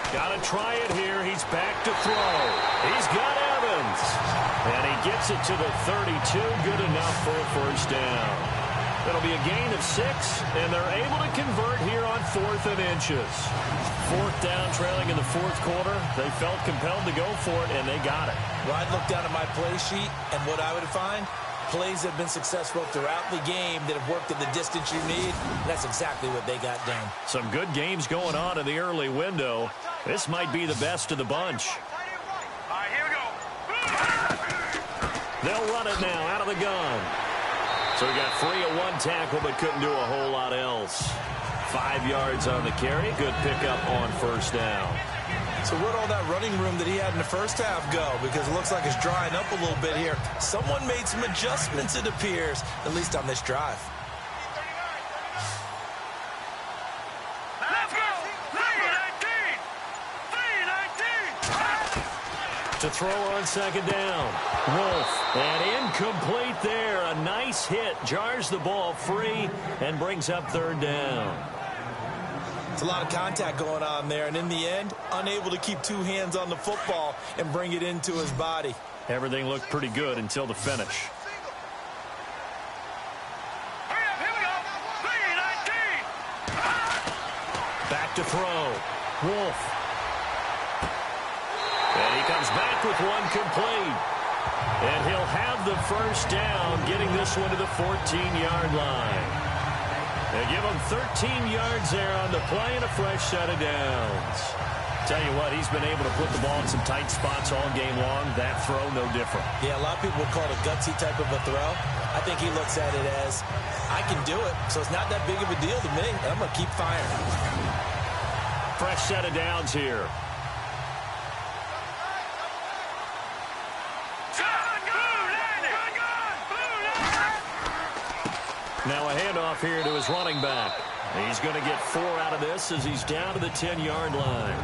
Got to try it here. He's back to throw. He's got Evans. And he gets it to the 32. Good enough for a first down. It'll be a gain of 6, and they're able to convert here on 4th and inches. 4th down, trailing in the 4th quarter. They felt compelled to go for it, and they got it. Well, I'd look down at my play sheet, and what I would find, plays have been successful throughout the game that have worked at the distance you need. That's exactly what they got done. Some good games going on in the early window. This might be the best of the bunch. All right, here we go. They'll run it now out of the gun. So he got free at 1 tackle, but couldn't do a whole lot else. 5 yards on the carry. Good pickup on first down. So where'd all that running room that he had in the first half go? Because it looks like it's drying up a little bit here. Someone made some adjustments, it appears, at least on this drive. Let's go. 3-19. 3-19. To throw on 2nd down. Wolf. And incomplete there. A nice hit. Jars the ball free and brings up 3rd down. It's a lot of contact going on there, and in the end, unable to keep 2 hands on the football and bring it into his body. Everything looked pretty good until the finish. Hurry up, here we go. 3-19. Back to throw. Wolf. And he comes back with one complete. And he'll have the first down, getting this one to the 14-yard line. They give him 13 yards there on the play and a fresh set of downs. Tell you what, he's been able to put the ball in some tight spots all game long. That throw, no different. Yeah, a lot of people would call it a gutsy type of a throw. I think he looks at it as, I can do it, so it's not that big of a deal to me, and I'm going to keep firing. Fresh set of downs here. Now a handoff here to his running back. He's going to get 4 out of this as he's down to the 10-yard line.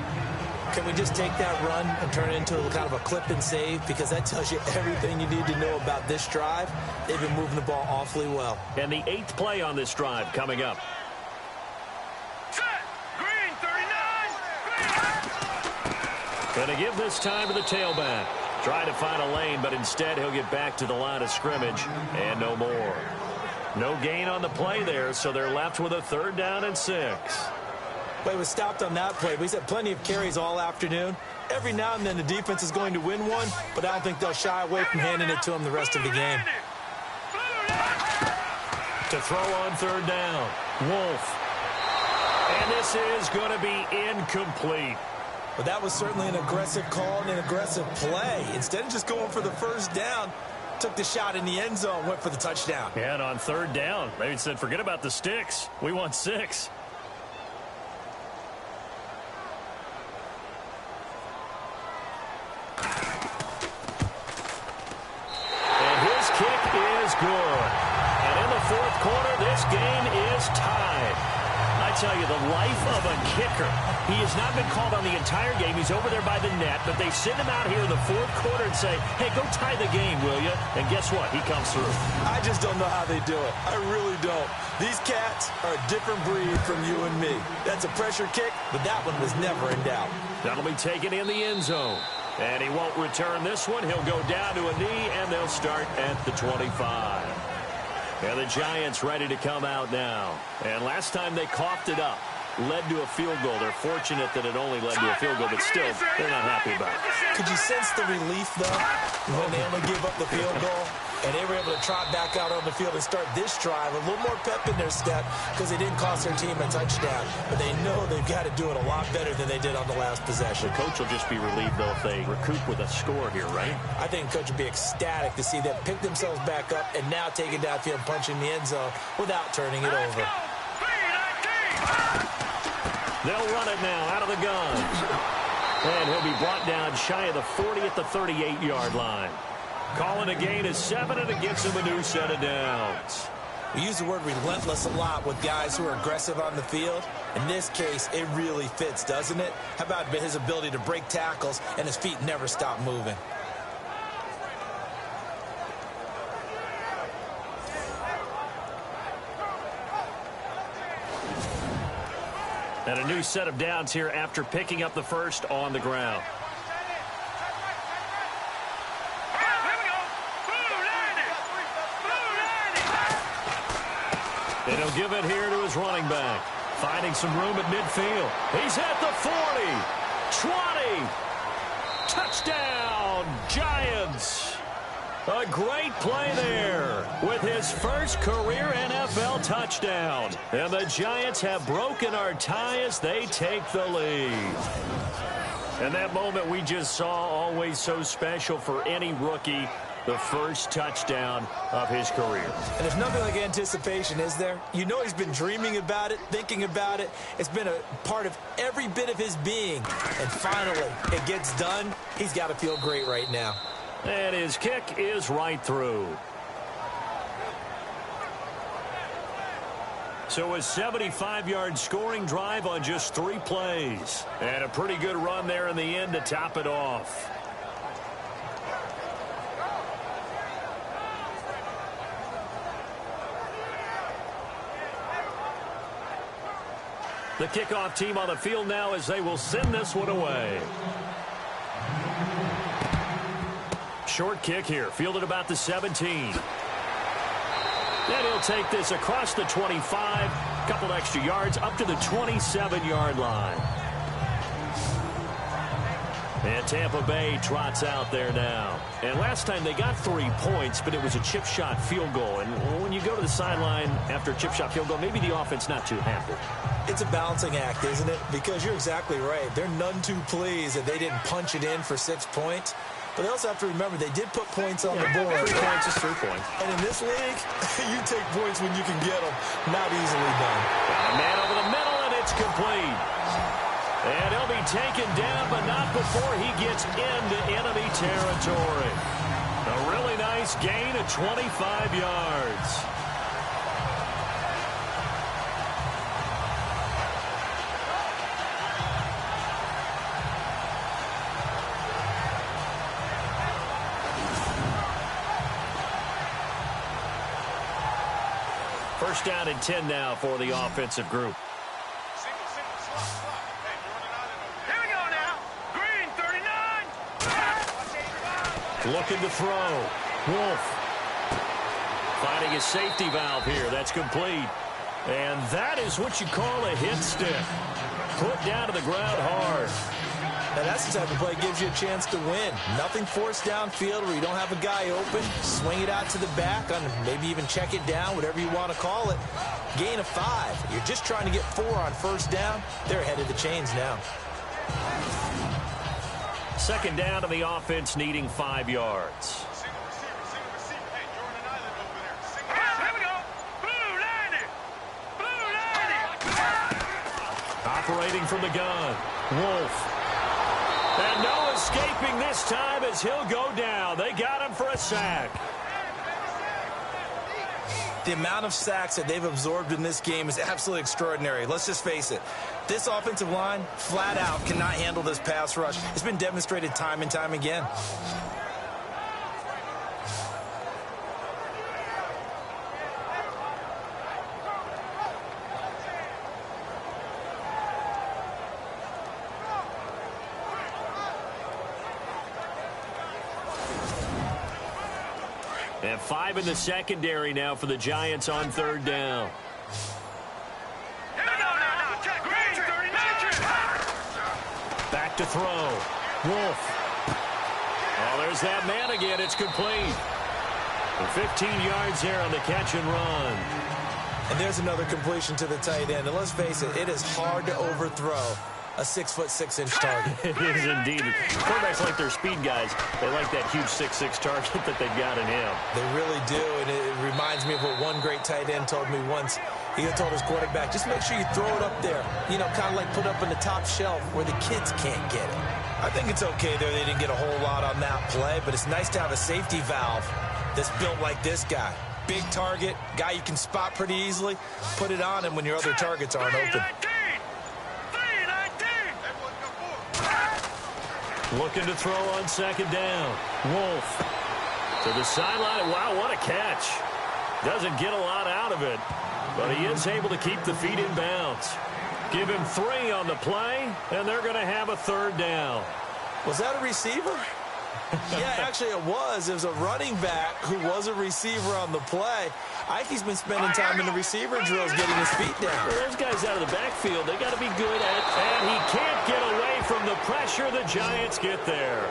Can we just take that run and turn it into kind of a clip and save? Because that tells you everything you need to know about this drive. They've been moving the ball awfully well. And the 8th play on this drive coming up. Set. Green, 39. Going to give this time to the tailback. Try to find a lane, but instead he'll get back to the line of scrimmage and no more. No gain on the play there, so they're left with a 3rd down and 6. Well, he was stopped on that play, but he's had plenty of carries all afternoon. Every now and then the defense is going to win one, but I don't think they'll shy away from handing it to him the rest of the game. To throw on 3rd down, Wolf. And this is going to be incomplete. But that was certainly an aggressive call and an aggressive play. Instead of just going for the first down, took the shot in the end zone, went for the touchdown. And on 3rd down, they said, forget about the sticks. We want 6. And his kick is good. And in the 4th quarter, this game is tied. I tell you, the life of a kicker. He has not been called on the entire game. He's over there by the net, but they send him out here in the fourth quarter and say, hey, go tie the game, will you? And guess what? He comes through. I just don't know how they do it. I really don't. These cats are a different breed from you and me. That's a pressure kick, but that one was never in doubt. That'll be taken in the end zone. And he won't return this one. He'll go down to a knee, and they'll start at the 25. And the Giants ready to come out now. And last time they coughed it up, led to a field goal. They're fortunate that it only led to a field goal, but still, they're not happy about it. Could you sense the relief, though, when they only gave up the field goal? And they were able to trot back out on the field and start this drive. A little more pep in their step because they didn't cost their team a touchdown. But they know they've got to do it a lot better than they did on the last possession. The coach will just be relieved, though, if they recoup with a score here, right? I think the coach will be ecstatic to see them pick themselves back up and now take it downfield, punch in the end zone without turning it over. They'll run it now out of the gun. And he'll be brought down shy of the 40 at the 38-yard line. Calling a gain of 7, and it gives him a new set of downs. We use the word relentless a lot with guys who are aggressive on the field. In this case, it really fits, doesn't it? How about his ability to break tackles and his feet never stop moving? And a new set of downs here after picking up the first on the ground. And he'll give it here to his running back. Finding some room at midfield. He's at the 40, 20. Touchdown, Giants. A great play there with his first career NFL touchdown. And the Giants have broken our tie as they take the lead. And that moment we just saw, always so special for any rookie. The first touchdown of his career. And there's nothing like anticipation, is there? You know he's been dreaming about it, thinking about it. It's been a part of every bit of his being. And finally, it gets done. He's got to feel great right now. And his kick is right through. So a 75-yard scoring drive on just 3 plays. And a pretty good run there in the end to top it off. The kickoff team on the field now as they will send this one away. Short kick here, fielded about the 17. And he'll take this across the 25, couple extra yards up to the 27-yard line. And Tampa Bay trots out there now. And last time they got 3 points, but it was a chip shot field goal. And when you go to the sideline after a chip shot field goal, maybe the offense not too happy. It's a balancing act, isn't it? Because you're exactly right. They're none too pleased that they didn't punch it in for 6 points. But they also have to remember they did put points on the board. 3 points is 3 points. And in this league, you take points when you can get them. Not easily done. Got a man over the middle, and it's complete. And he'll be taken down, but not before he gets into enemy territory. A really nice gain of 25 yards. First down and 10 now for the offensive group. Here we go now. Green, 39. Looking to throw. Wolf. Finding his safety valve here. That's complete. And that is what you call a hit stick. Put down to the ground hard. Now that's the type of play that gives you a chance to win. Nothing forced downfield where you don't have a guy open. Swing it out to the back, maybe even check it down, whatever you want to call it. Gain of 5. You're just trying to get 4 on first down. They're ahead of the chains now. Second down to the offense, needing 5 yards. Here we go. Blue 90. Operating from the gun. Wolf. And no escaping this time as he'll go down. They got him for a sack. The amount of sacks that they've absorbed in this game is absolutely extraordinary. Let's just face it. This offensive line, flat out, cannot handle this pass rush. It's been demonstrated time and time again. And 5 in the secondary now for the Giants on 3rd down. Back to throw. Wolf. Oh, there's that man again. It's complete. For 15 yards there on the catch and run. And there's another completion to the tight end. And let's face it, it is hard to overthrow a 6'6" target. It is indeed. Quarterbacks like their speed guys. They like that huge 6'6" target that they've got in him. They really do, and it reminds me of what one great tight end told me once. He had told his quarterback, just make sure you throw it up there. You know, kind of like put up on the top shelf where the kids can't get it. I think it's okay there. They didn't get a whole lot on that play, but it's nice to have a safety valve that's built like this guy. Big target, guy you can spot pretty easily. Put it on him when your other targets aren't open. Looking to throw on 2nd down. Wolf to the sideline. Wow, what a catch. Doesn't get a lot out of it, but he is able to keep the feet in bounds. Give him 3 on the play, and they're going to have a 3rd down. Was that a receiver? Yeah, actually it was. It was a running back who was a receiver on the play. Ike's been spending time in the receiver drills getting his feet down. Well, those guys out of the backfield, they got to be good at it. And he can't get away from the pressure. The Giants get there.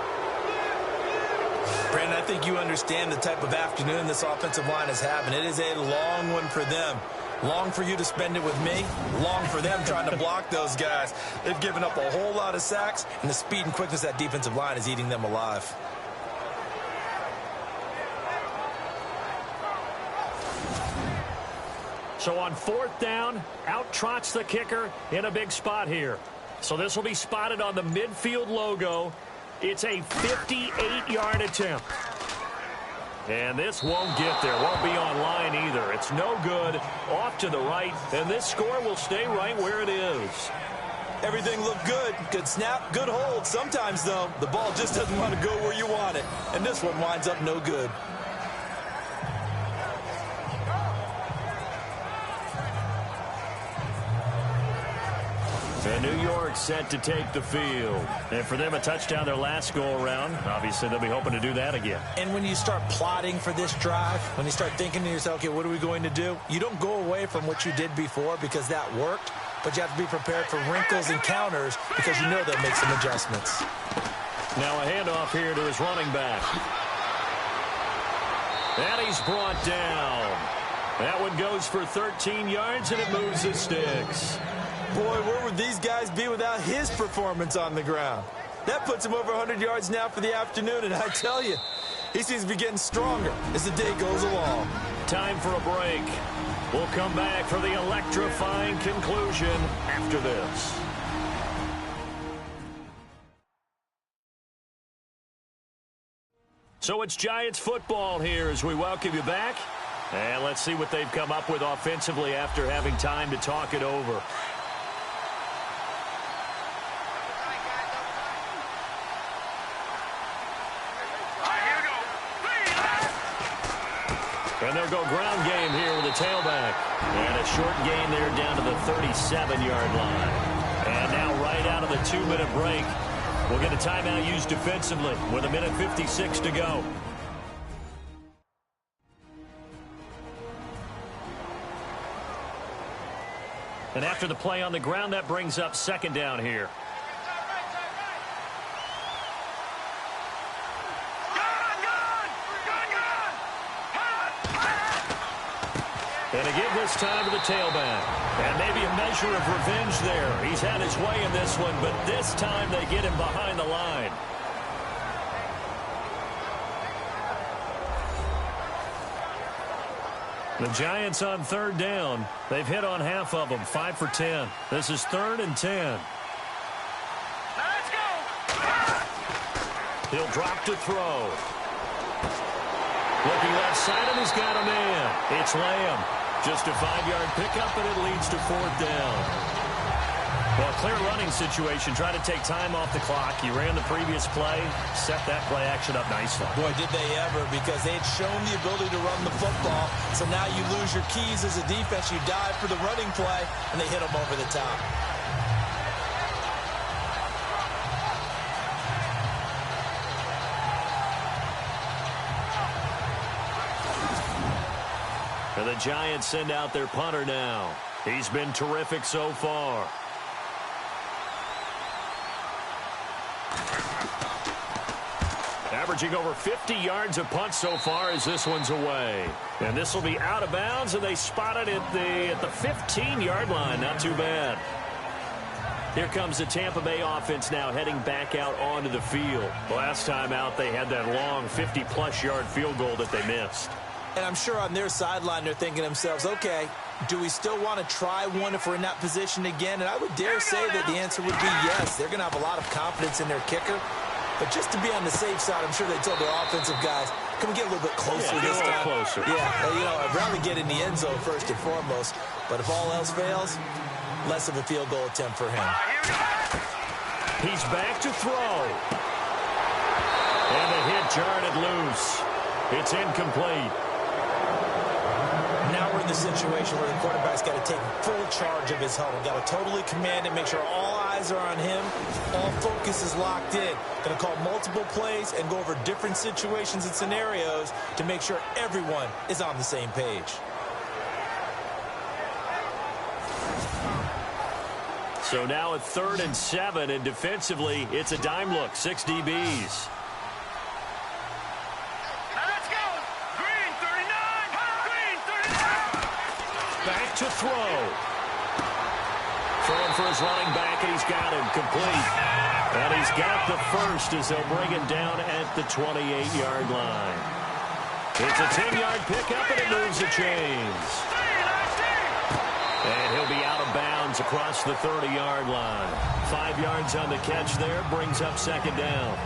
Brandon, I think you understand the type of afternoon this offensive line is having. It is a long one for them. Long for you to spend it with me. Long for them trying to block those guys. They've given up a whole lot of sacks, and the speed and quickness of that defensive line is eating them alive. So on 4th down, out trots the kicker in a big spot here. So this will be spotted on the midfield logo. It's a 58-yard attempt. And this won't get there. Won't be on line either. It's no good. Off to the right. And this score will stay right where it is. Everything looked good. Good snap, good hold. Sometimes, though, the ball just doesn't want to go where you want it. And this one winds up no good. And New York set to take the field. And for them, a touchdown their last go-around. Obviously, they'll be hoping to do that again. And when you start plotting for this drive, when you start thinking to yourself, okay, what are we going to do? You don't go away from what you did before because that worked, but you have to be prepared for wrinkles and counters because you know they'll make some adjustments. Now a handoff here to his running back. And he's brought down. That one goes for 13 yards, and it moves the sticks. Boy, where would these guys be without his performance on the ground? That puts him over 100 yards now for the afternoon, and I tell you, he seems to be getting stronger as the day goes along. Time for a break. We'll come back for the electrifying conclusion after this. So it's Giants football here as we welcome you back. And let's see what they've come up with offensively after having time to talk it over. And they'll go ground game here with a tailback. And a short gain there down to the 37-yard line. And now right out of the 2-minute break, we'll get a timeout used defensively with 1:56 to go. And after the play on the ground, that brings up 2nd down here. And again this time to the tailback. And maybe a measure of revenge there. He's had his way in this one, but this time they get him behind the line. The Giants on 3rd down. They've hit on half of them, 5 for 10. This is 3rd and 10. Let's go. He'll drop to throw. Looking left side, and he's got a man. It's Lamb. Just a 5-yard pickup, and it leads to 4th down. Well, clear running situation. Trying to take time off the clock. He ran the previous play, set that play action up nicely. Boy, did they ever, because they had shown the ability to run the football. So now you lose your keys as a defense. You dive for the running play, and they hit them over the top. And the Giants send out their punter now. He's been terrific so far. Averaging over 50 yards a punt so far as this one's away. And this will be out of bounds, and they spot it at the 15-yard line. Not too bad. Here comes the Tampa Bay offense now heading back out onto the field. Last time out, they had that long 50-plus yard field goal that they missed. And I'm sure on their sideline they're thinking to themselves, okay, do we still want to try one if we're in that position again? And I would dare say that the answer would be yes. They're going to have a lot of confidence in their kicker. But just to be on the safe side, I'm sure they told their offensive guys, can we get a little bit closer this time? Closer. Yeah, I'd rather get in the end zone first and foremost. But if all else fails, less of a field goal attempt for him. He's back to throw. And the hit jarred it loose. It's incomplete. Now we're in the situation where the quarterback's got to take full charge of his huddle. Got to totally command it, make sure all eyes are on him. All focus is locked in. Going to call multiple plays and go over different situations and scenarios to make sure everyone is on the same page. So now at 3rd and 7, and defensively, it's a dime look. 6 DBs. Back to throw. Throwing for his running back, and he's got him complete. And he's got the first as they'll bring him down at the 28-yard line. It's a 10-yard pickup, and it moves the chains. And he'll be out of bounds across the 30-yard line. 5 yards on the catch there, brings up 2nd down.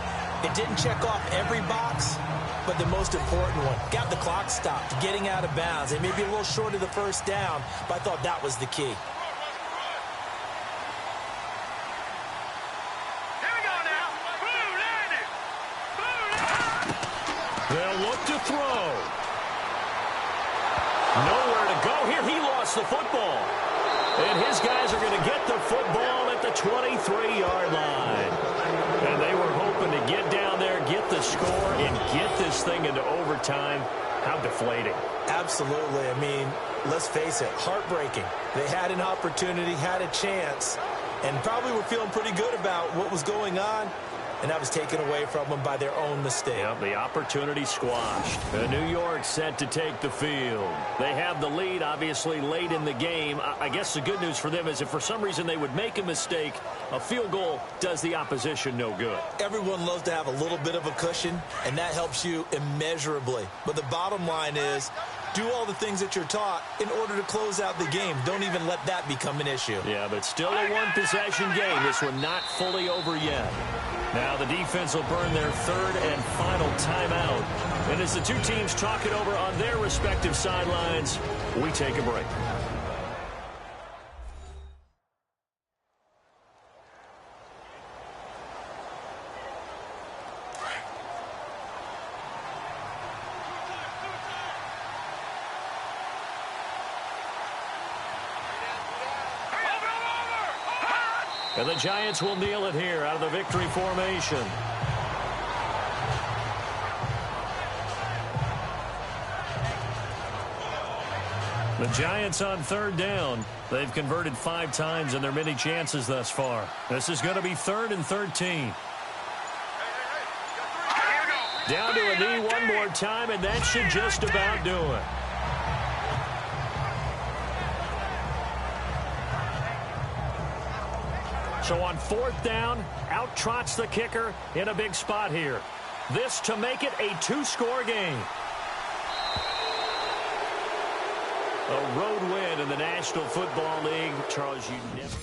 It didn't check off every box, but the most important one. Got the clock stopped, getting out of bounds. It may be a little short of the 1st down, but I thought that was the key. Here we go now. Blue landed. Blue landed. They'll look to throw. Nowhere to go here. He lost the football. And his guys are going to get the football at the 23-yard line. And they were hoping to get down there, get the score, and get this thing into overtime. How deflating. Absolutely. I mean, let's face it, heartbreaking. They had an opportunity, had a chance, and probably were feeling pretty good about what was going on, and that was taken away from them by their own mistake. Yep, the opportunity squashed. New York set to take the field. They have the lead, obviously, late in the game. I guess the good news for them is if for some reason they would make a mistake, a field goal does the opposition no good. Everyone loves to have a little bit of a cushion, and that helps you immeasurably. But the bottom line is, do all the things that you're taught in order to close out the game. Don't even let that become an issue. Yeah, but still a one-possession game. This one not fully over yet. Now the defense will burn their 3rd and final timeout. And as the two teams talk it over on their respective sidelines, we take a break. And the Giants will kneel it here out of the victory formation. The Giants on 3rd down. They've converted 5 times in their many chances thus far. This is going to be 3rd and 13. Down to a knee one more time, and that should just about do it. So on 4th down, out trots the kicker in a big spot here. This to make it a 2-score game. A road win in the National Football League. Charles, you never...